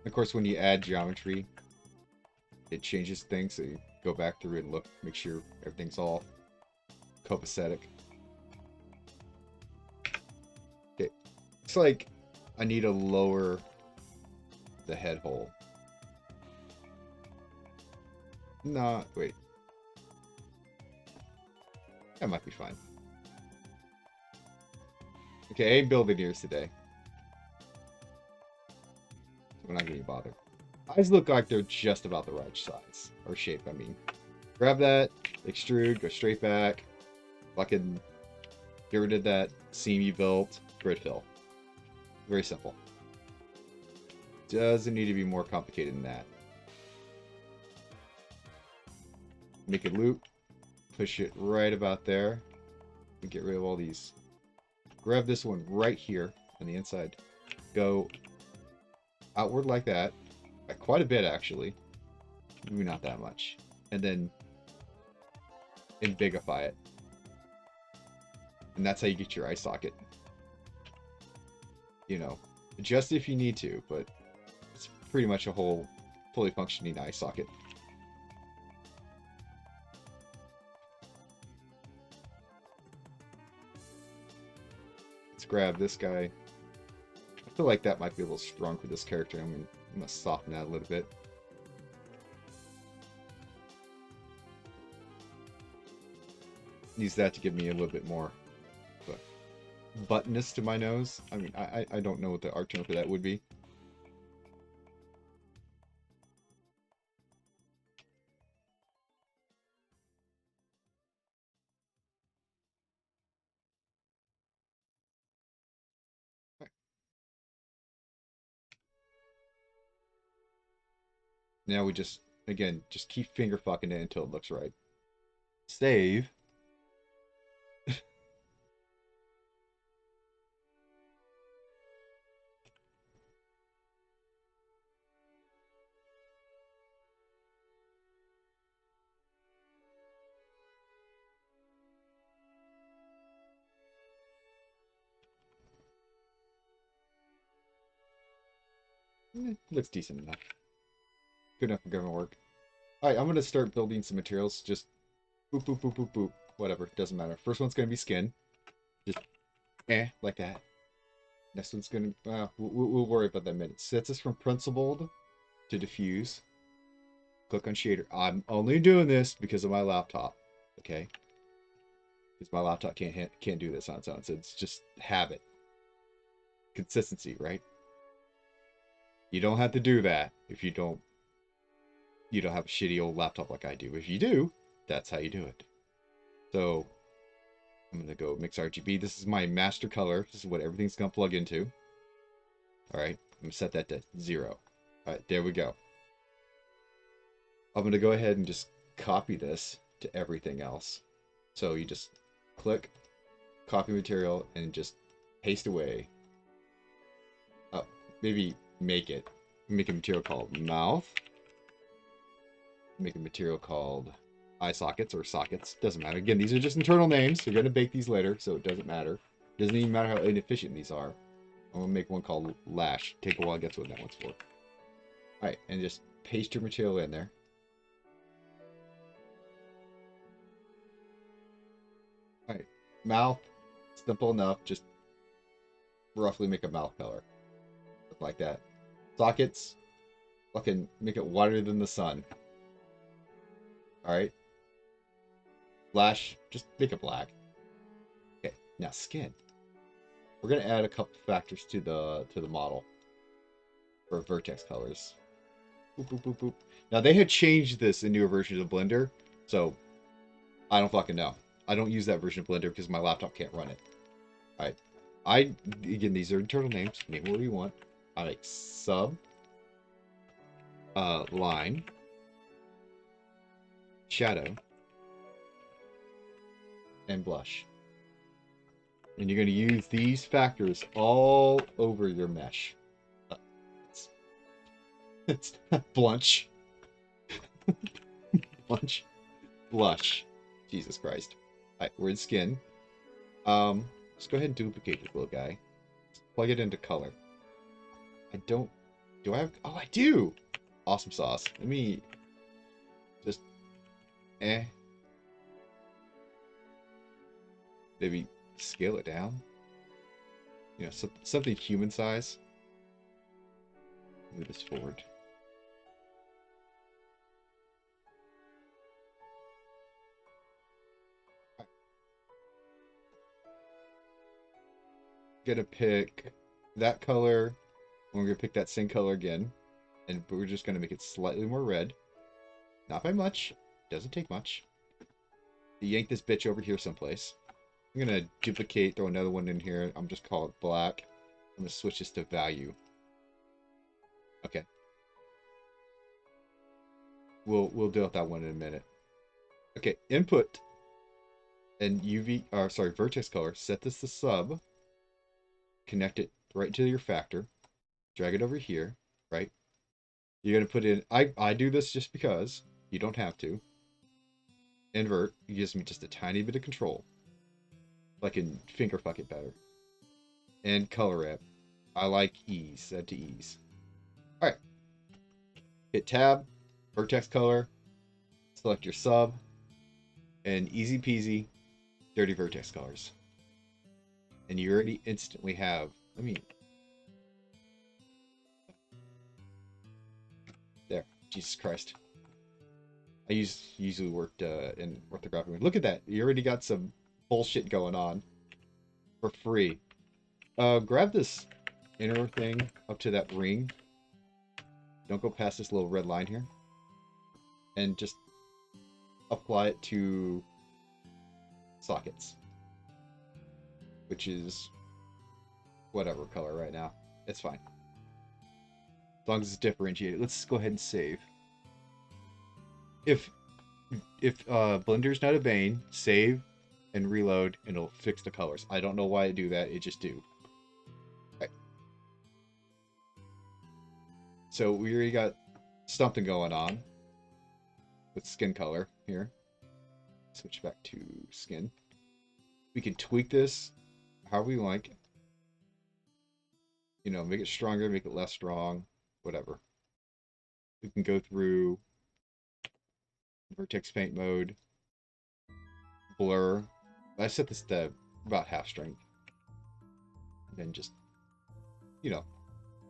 Of course, when you add geometry, it changes things, so you go back through and look, make sure everything's all copacetic. Okay, it's like I need to lower the head hole. Nah, wait. That might be fine. Okay, I ain't building ears today. We're not gonna bother. Eyes look like they're just about the right size. Or shape, I mean. Grab that, extrude, go straight back. Fucking get rid of that seam you built. Grid fill. Very simple. Doesn't need to be more complicated than that. Make it loop. Push it right about there. And get rid of all these. Grab this one right here on the inside. Go outward like that. Quite a bit, actually. Maybe not that much. And then embigify it. And that's how you get your eye socket. You know, adjust if you need to, but it's pretty much a whole fully functioning eye socket. Let's grab this guy. I feel like that might be a little strong for this character. I'm gonna soften that a little bit. use that to give me a little bit more buttonness to my nose. I mean, I don't know what the art term for that would be. Now we just, again, just keep finger fucking it until it looks right. Save. Looks decent enough. Good enough for government work. Alright, I'm gonna start building some materials. Just boop, boop, boop, boop, boop. Whatever, doesn't matter. First one's gonna be skin. Just like that. Next one's gonna, we'll worry about that in a minute. Sets us from principled to diffuse. Click on shader. I'm only doing this because of my laptop, okay? Because my laptop can't do this on its own. So it's just habit, consistency, right? You don't have to do that if you don't have a shitty old laptop like I do. If you do, that's how you do it. So I'm gonna go mix RGB. This is my master color. This is what everything's gonna plug into. All right, I'm gonna set that to 0. All right, there we go. I'm gonna go ahead and just copy this to everything else. So you just click, copy material, and just paste away. Maybe make a material called mouth. Make a material called eye sockets or sockets. Doesn't matter. Again, these are just internal names. We're going to bake these later, so it doesn't matter. Doesn't even matter how inefficient these are. I'm going to make one called lash. Take a while to get to what that one's for. Alright, and just paste your material in there. Alright, mouth. Simple enough. Just roughly make a mouth color. Look like that. Sockets. Fucking make it whiter than the sun. Alright. Lash, just make it black. Okay, now skin. We're gonna add a couple factors to the model for vertex colors. Boop, boop, boop, boop. Now they had changed this in newer versions of Blender, so I don't fucking know. I don't use that version of Blender because my laptop can't run it. Alright. Again, these are internal names. Name whatever you want. I like sub, line, shadow, and blush. And you're going to use these factors all over your mesh. It's blunch. Blunch. Blush. Jesus Christ. Alright, we're in skin. Let's go ahead and duplicate this little guy. Let's plug it into color. Do I have... Oh, I do! Awesome sauce. Let me... Just... Maybe scale it down. You know, something human size. Move this forward. Gonna pick that color. We're gonna pick that same color again, and we're just gonna make it slightly more red. Not by much. Doesn't take much. Yank this bitch over here someplace. I'm gonna duplicate, throw another one in here. I'm just call it black. I'm gonna switch this to value. Okay. We'll deal with that one in a minute. Okay, input and vertex color. Set this to sub. Connect it right to your factor. Drag it over here, right? You're gonna put in. I do this just because you don't have to. Invert gives me just a tiny bit of control. I can finger fuck it better. And color ramp. I like ease. Set to ease. Alright. Hit tab, vertex color, select your sub, and easy peasy, dirty vertex colors. And you already instantly have, there, Jesus Christ. I usually worked in orthography. Look at that. You already got some bullshit going on for free. Grab this inner thing up to that ring. Don't go past this little red line here. And just apply it to sockets. Which is whatever color right now. It's fine. As long as it's differentiated. Let's go ahead and save. If Blender's not a bane, save and reload and it'll fix the colors. I don't know why I do that, it just do. Okay. So we already got something going on with skin color here. Switch back to skin. We can tweak this however we like. You know, make it stronger, make it less strong, whatever. We can go through vertex paint mode, blur. I set this to about half strength. And then just, you know,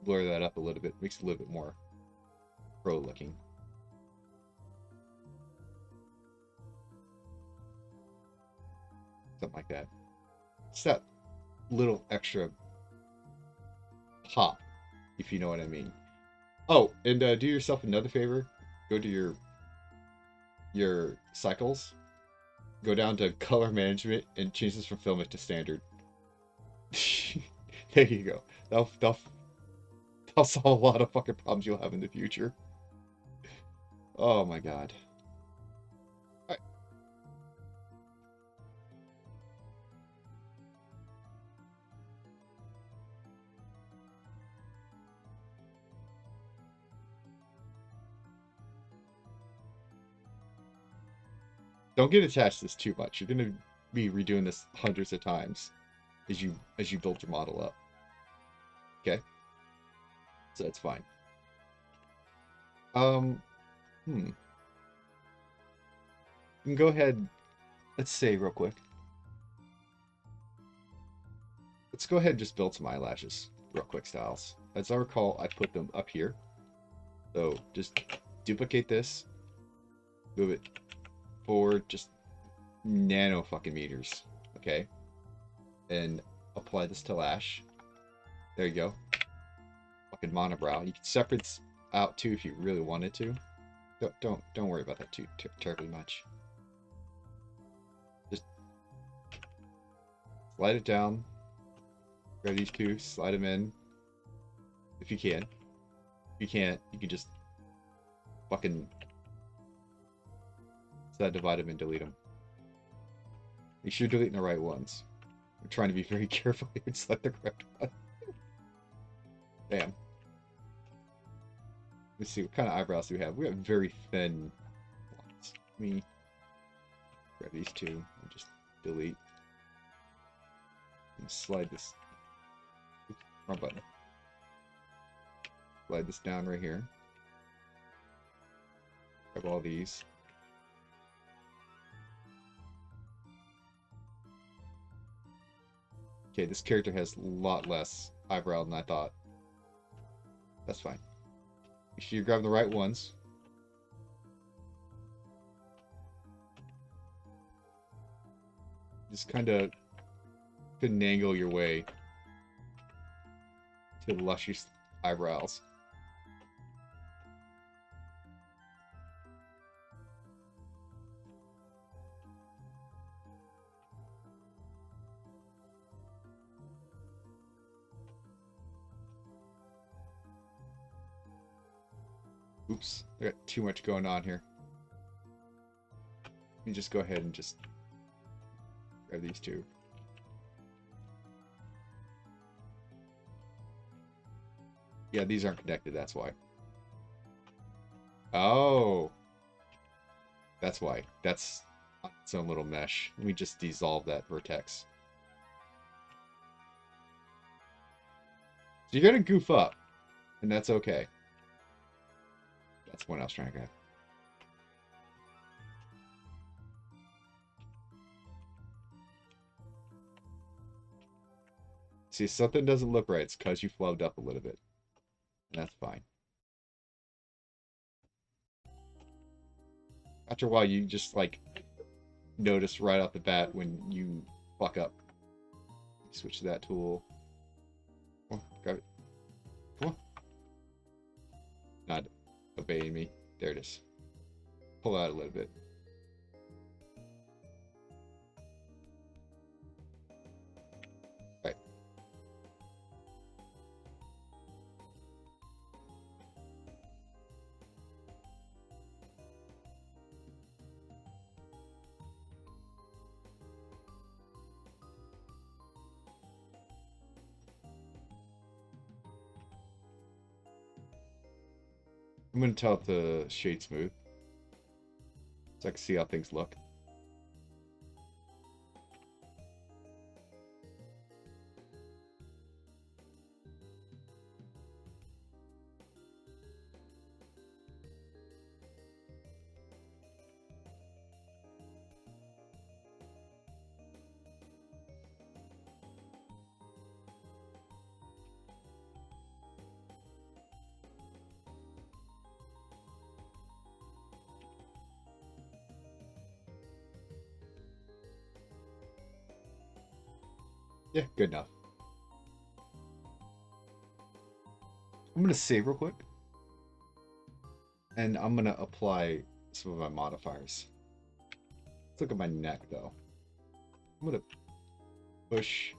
blur that up a little bit, makes it a little bit more pro looking. Something like that. It's that little extra pop, if you know what I mean. Oh, and do yourself another favor. Go to your cycles. Go down to color management and change this from filmic to standard. There you go. That'll solve a lot of fucking problems you'll have in the future. Oh my god. All right. Don't get attached to this too much. You're gonna be redoing this hundreds of times as you build your model up. Okay? So that's fine. You can go ahead, let's say real quick. Let's go ahead and just build some eyelashes real quick, Styles. As I recall, I put them up here. So just duplicate this, move it forward just nano fucking meters, okay? And apply this to lash. There you go. Fucking monobrow. You can separate this out too if you really wanted to. Don't worry about that too terribly much. Just slide it down. Grab these two, slide them in. If you can. If you can't, you can just fucking divide them and delete them. Make sure you're deleting the right ones. I'm trying to be very careful here and select the correct one. Bam. Let's see, what kind of eyebrows do we have? We have very thin ones. Let me grab these two and just delete. And slide this. Oops, wrong button. Slide this down right here. Grab all these. Okay, this character has a lot less eyebrow than I thought. That's fine. Make sure you're grabbing the right ones. Just kind of finagle your way to luscious eyebrows. Oops, I got too much going on here. Let me just go ahead and just grab these two. Yeah, these aren't connected, that's why. Oh. That's why. That's its own little mesh. Let me just dissolve that vertex. So you're gonna goof up, and that's okay. That's what I was trying to grab. See, something doesn't look right. It's because you flubbed up a little bit. And that's fine. After a while, you just like notice right off the bat when you fuck up. Switch to that tool. Come on, grab it. Come on. Not obeying me. There it is. Pull out a little bit. Right. I'm going to tell it to shade smooth so I can see how things look. Yeah, good enough. I'm going to save real quick. And I'm going to apply some of my modifiers. Let's look at my neck, though. I'm going to push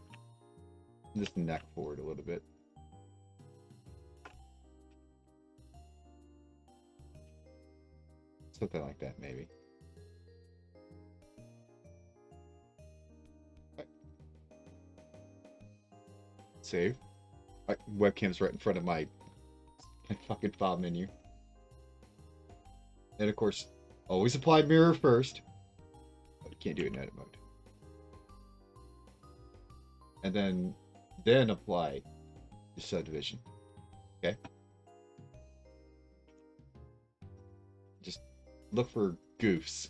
this neck forward a little bit. Something like that, maybe. Right. Save. Right, webcam's right in front of my fucking file menu. And of course, always apply mirror first. But you can't do it in edit mode. And then apply the subdivision. Okay? Just look for goofs.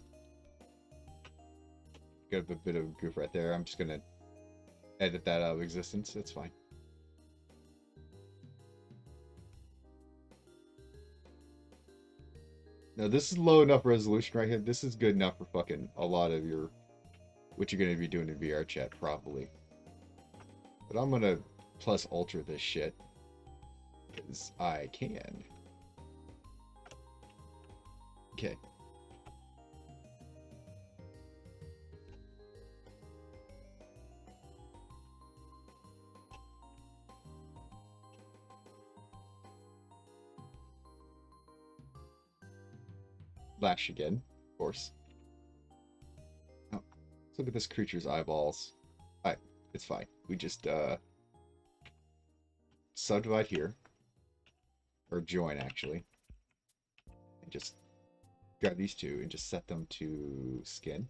Got a bit of a goof right there. I'm just gonna edit that out of existence. That's fine. Now this is low enough resolution right here. This is good enough for fucking a lot of your what you're gonna be doing in VR chat probably. But I'm gonna plus ultra this shit because I can. Okay. Flash again, of course. Oh, let's look at this creature's eyeballs. Alright, it's fine. We just subdivide here. Or join actually. And just grab these two and just set them to skin.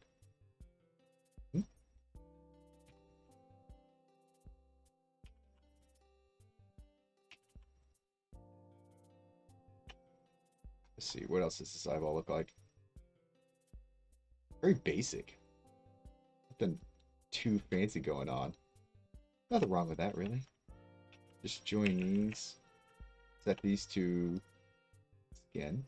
Let's see, what else does this eyeball look like? Very basic. Nothing too fancy going on. Nothing wrong with that, really. Just join these. Set these to skin.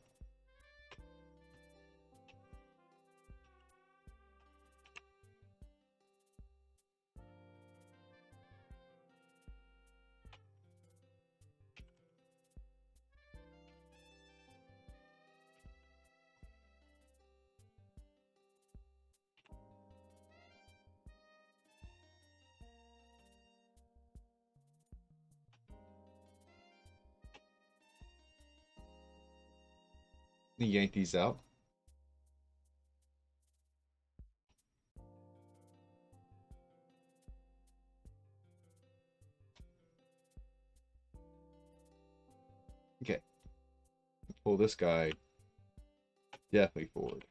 Yank these out. Okay. Pull this guy definitely forward.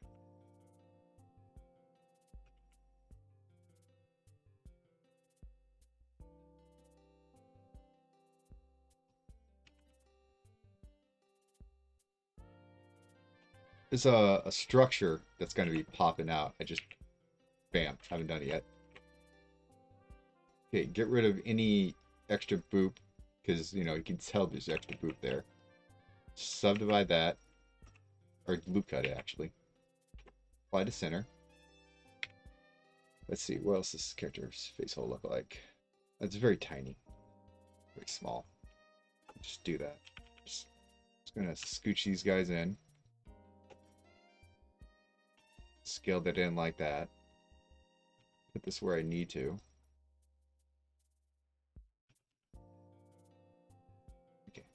There's a structure that's going to be popping out. I just, bam, haven't done it yet. Okay, get rid of any extra boop, because, you know, you can tell there's extra boop there. Subdivide that, or loop cut it, actually. apply to center. Let's see, what else does this character's face hole look like? It's very tiny. Very small. Just do that. Just gonna scooch these guys in. Scale that in like that. Put this where I need to. Okay.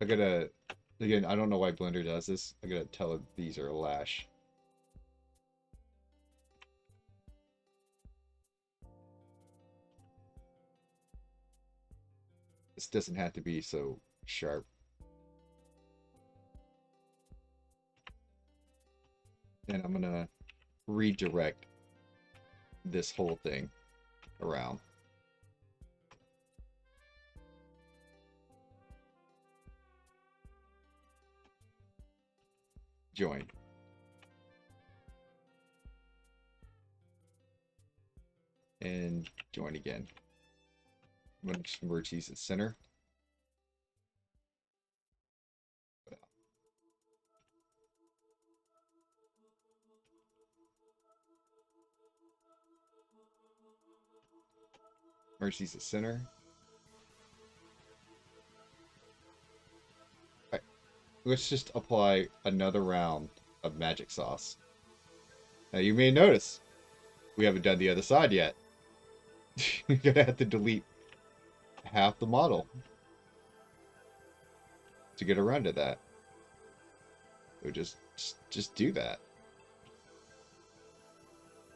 I gotta, again, I don't know why Blender does this. I gotta tell it these are a lash. This doesn't have to be so sharp. And I'm gonna redirect this whole thing around. Join. And join again. I'm going to just merge these at center. Merge these at center. Alright, let's just apply another round of magic sauce. Now you may notice we haven't done the other side yet. We're gonna have to delete half the model to get around to that. So just do that.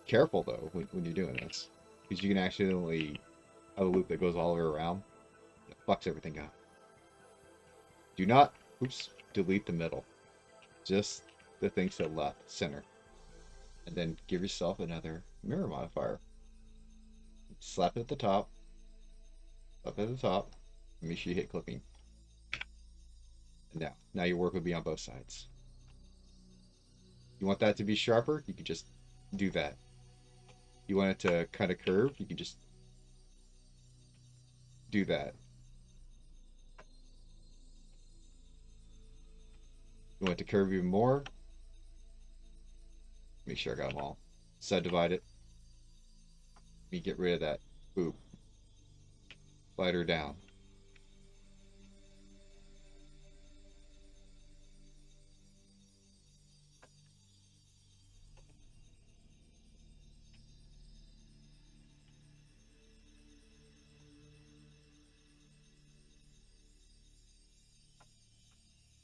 Careful though when you're doing this, because you can accidentally have a loop that goes all the way around. It fucks everything up. Do not, oops, delete the middle. Just the things that left, center. And then give yourself another mirror modifier. Slap it at the top. Slap it at the top. Make sure you hit clipping. And now your work will be on both sides. You want that to be sharper? You can just do that. You want it to kind of curve? You can just do that. You want it to curve even more? Make sure I got them all. Subdivide it. Let me get rid of that boop. Slide her down.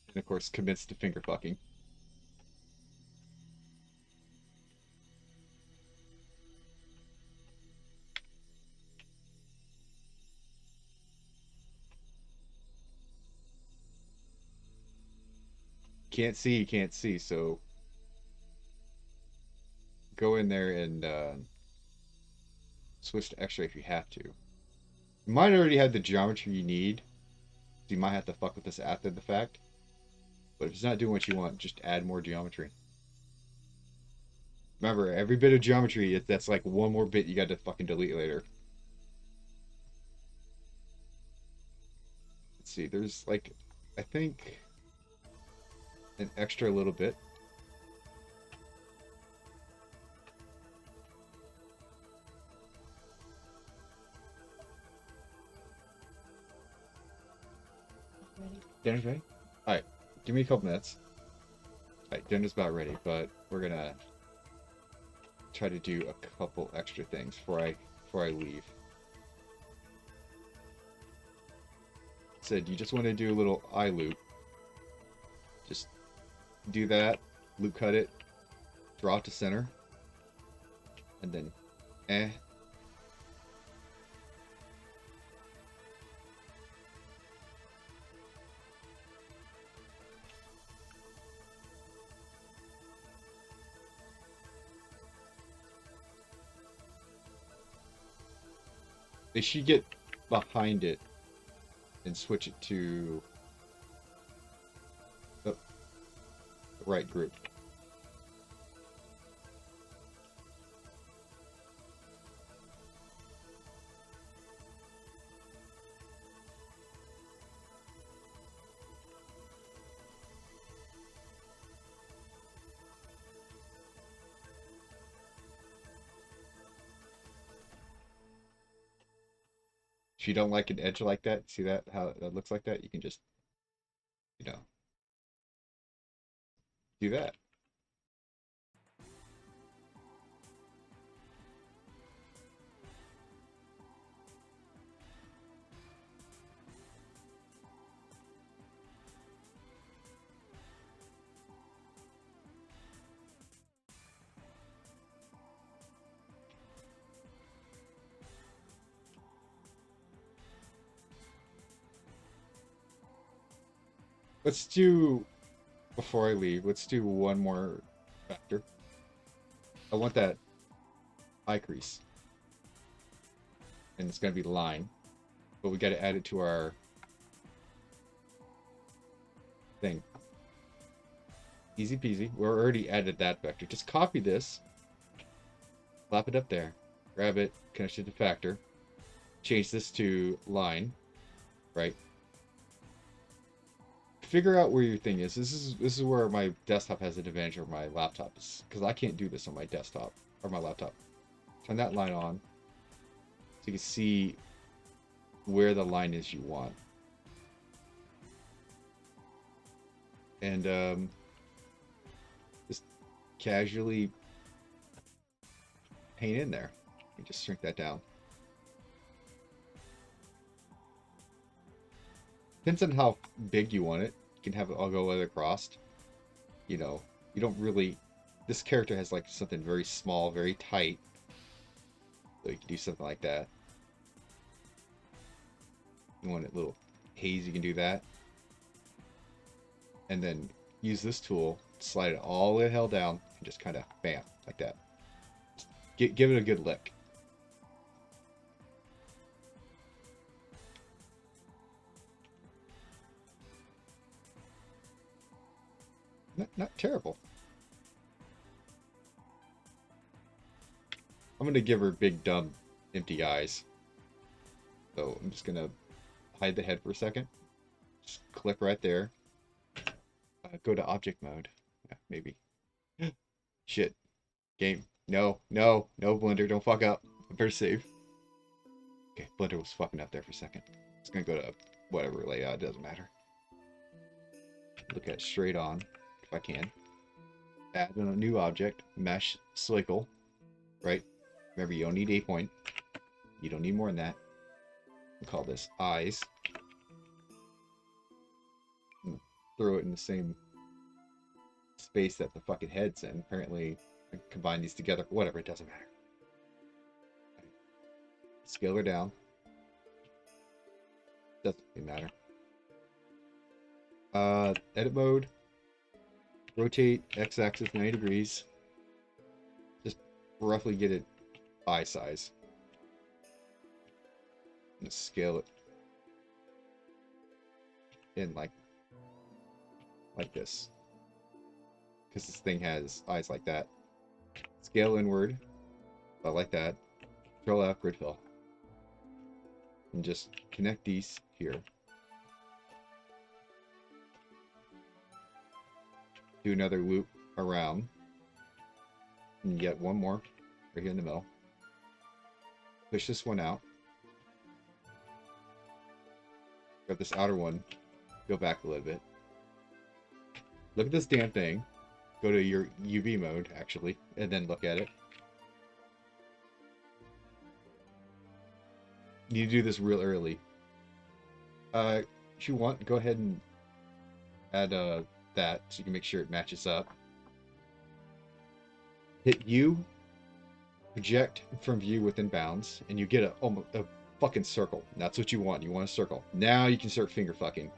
And of course commits to finger fucking. You can't see, so go in there and switch to X-ray if you have to. You might already have the geometry you need, so you might have to fuck with this after the fact. But if it's not doing what you want, just add more geometry. Remember, every bit of geometry, that's like one more bit you got to fucking delete later. Let's see, there's like, I think, an extra little bit. Dinner's ready? Alright, give me a couple minutes. Alright, dinner's about ready, but we're gonna try to do a couple extra things before I leave. Said you just want to do a little eye loop. Just do that, loop cut it, draw it to center, and then they should get behind it and switch it to the right group. If you don't like an edge like that, see that how that looks like that, you can just, you know, do that. Let's do, before I leave, let's do one more factor. I want that eye crease. And it's going to be line. But we got to add it to our thing. Easy peasy. We're already added that vector. Just copy this. Slap it up there. Grab it. Connect it to factor. Change this to line. Right? Figure out where your thing is. This is where my desktop has an advantage over my laptop. Because I can't do this on my desktop. Or my laptop. Turn that line on. So you can see where the line is you want. And just casually paint in there. You just shrink that down. Depends on how big you want it. You can have it all go across. You know, you don't really. This character has like something very small, very tight. So you can do something like that. You want it a little hazy, you can do that. And then use this tool, slide it all the hell down, and just kind of bam, like that. Give it a good lick. Not terrible. I'm gonna give her big, dumb, empty eyes. So I'm just gonna hide the head for a second. Just click right there. Go to object mode. Yeah, maybe. Shit. Game. No, Blender, don't fuck up. I better save. Okay, Blender was fucking up there for a second. It's gonna go to whatever layout, it doesn't matter. Look at it straight on, if I can. Add a new object, mesh slickle, right? Remember, you don't need 8 point. You don't need more than that. We'll call this eyes. And throw it in the same space that the fucking head's in. Apparently, I combine these together. Whatever, it doesn't matter. Scale her down. Doesn't really matter. Edit mode. Rotate x-axis 90 degrees. Just roughly get it eye size. And scale it in like this. Because this thing has eyes like that. Scale inward, about like that. Control F, grid fill. And just connect these here. Do another loop around. And get one more right here in the middle. Push this one out. Grab this outer one. Go back a little bit. Look at this damn thing. Go to your UV mode, actually, and then look at it. You do this real early. If you want, go ahead and add that so you can make sure it matches up. Hit U, project from view within bounds, and you get a fucking circle. That's what you want. You want a circle. Now you can start finger fucking.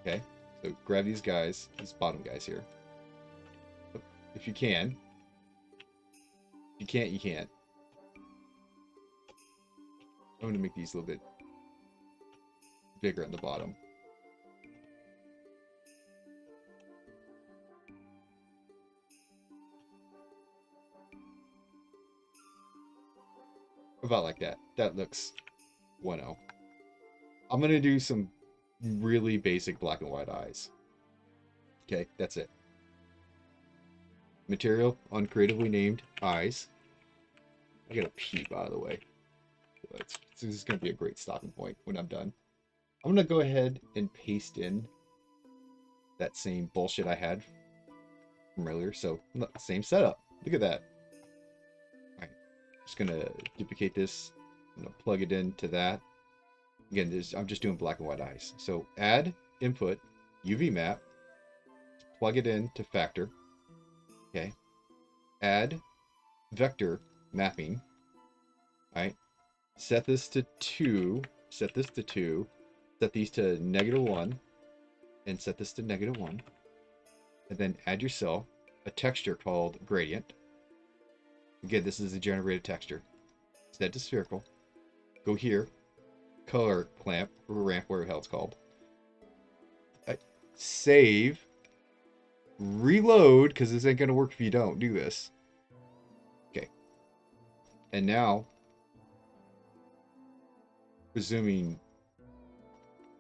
Okay, so grab these guys, these bottom guys here. If you can. If you can't, you can't. I'm going to make these a little bit bigger at the bottom. About like that. That looks 1-0. I'm going to do some really basic black and white eyes. Okay, that's it. Material, uncreatively named eyes. I gotta pee, by the way. this is going to be a great stopping point when I'm done. I'm going to go ahead and paste in that same bullshit I had from earlier. So, same setup. Look at that. All right. Just going to duplicate this. I'm going to plug it into that. Again, I'm just doing black and white eyes. So, add input, UV map, plug it in to factor. Okay. Add vector mapping. All right. Set this to 2. Set this to 2. Set these to -1. And set this to -1. And then add yourself a texture called gradient. Again, this is a generated texture. Set to spherical. Go here. Color clamp or ramp, whatever the hell it's called. Save. Reload, because this ain't going to work if you don't do this. Okay. And now, resuming.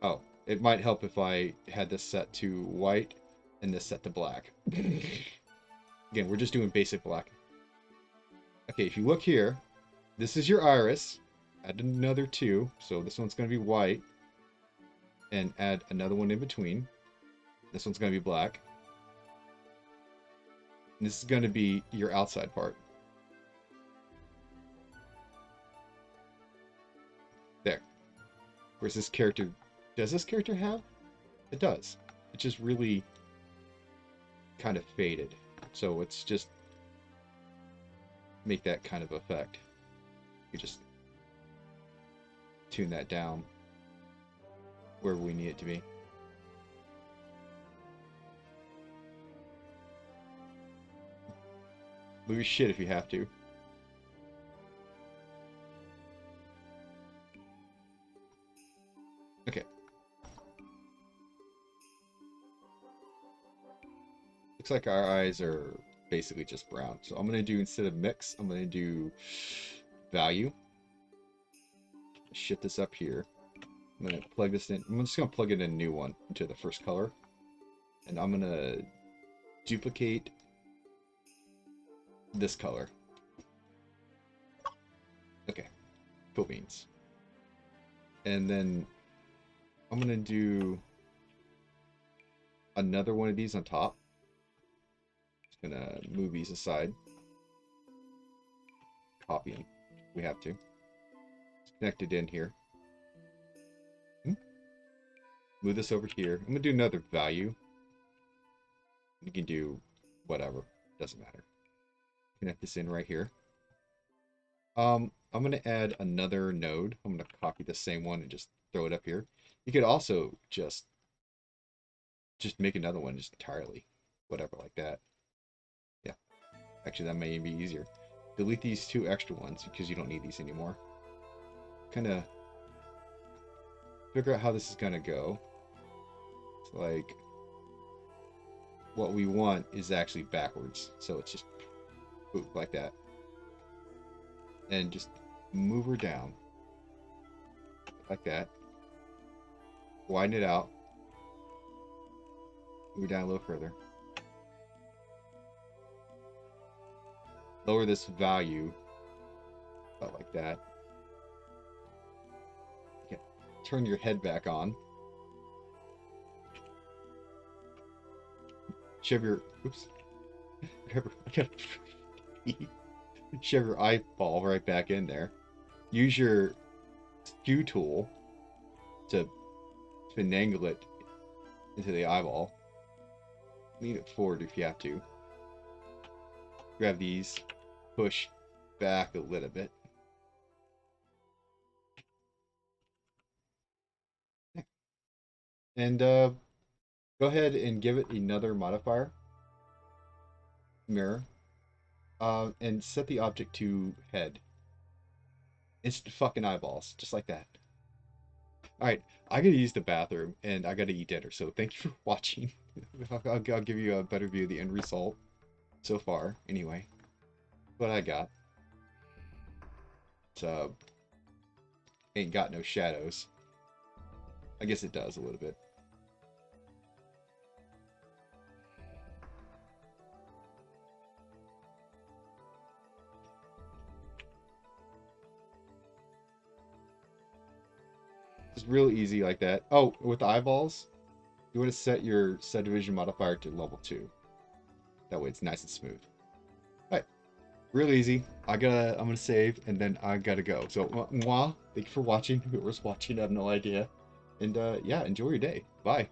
Oh, it might help if I had this set to white and this set to black. Again, we're just doing basic black. Okay, if you look here, this is your iris. Add another 2, so this one's going to be white. And add another one in between. This one's going to be black. And this is going to be your outside part. There. Where's this character? Does this character have? It does. It's just really kind of faded. So it's just make that kind of effect. You just tune that down wherever we need it to be. Move your shit if you have to. Okay. Looks like our eyes are basically just brown. So I'm going to do, instead of mix, I'm going to do value. Shift this up here. I'm going to plug this in. I'm just going to plug in a new one into the first color. And I'm going to duplicate this color. Okay. Cool beans. And then I'm going to do another one of these on top. Just going to move these aside. Copy them. We have to. It's connected in here. Move this over here. I'm going to do another value. You can do whatever. Doesn't matter. Connect this in right here. I'm going to add another node. I'm going to copy the same one and just throw it up here. You could also just make another one just entirely. Whatever, like that. Yeah. Actually, that may be easier. Delete these 2 extra ones because you don't need these anymore. Kind of figure out how this is going to go. It's like what we want is actually backwards. So it's just boop, like that. And just move her down. Like that. Widen it out. Move her down a little further. Lower this value. About like that. Okay. Turn your head back on. Shove your... Oops. Shove your eyeball right back in there. Use your skew tool to finagle it into the eyeball. Lean it forward if you have to. Grab these, push back a little bit. And go ahead and give it another modifier. Mirror. And set the object to head. It's fucking eyeballs, just like that. Alright, I gotta use the bathroom, and I gotta eat dinner, so thank you for watching. I'll give you a better view of the end result so far, anyway. What I got. So, ain't got no shadows. I guess it does a little bit. Just real easy like that. Oh, with the eyeballs, you want to set your subdivision modifier to level 2. That way it's nice and smooth. Alright, real easy. I'm gonna save and then I gotta go. So mwah, thank you for watching. Whoever's watching, I have no idea. And yeah, enjoy your day. Bye.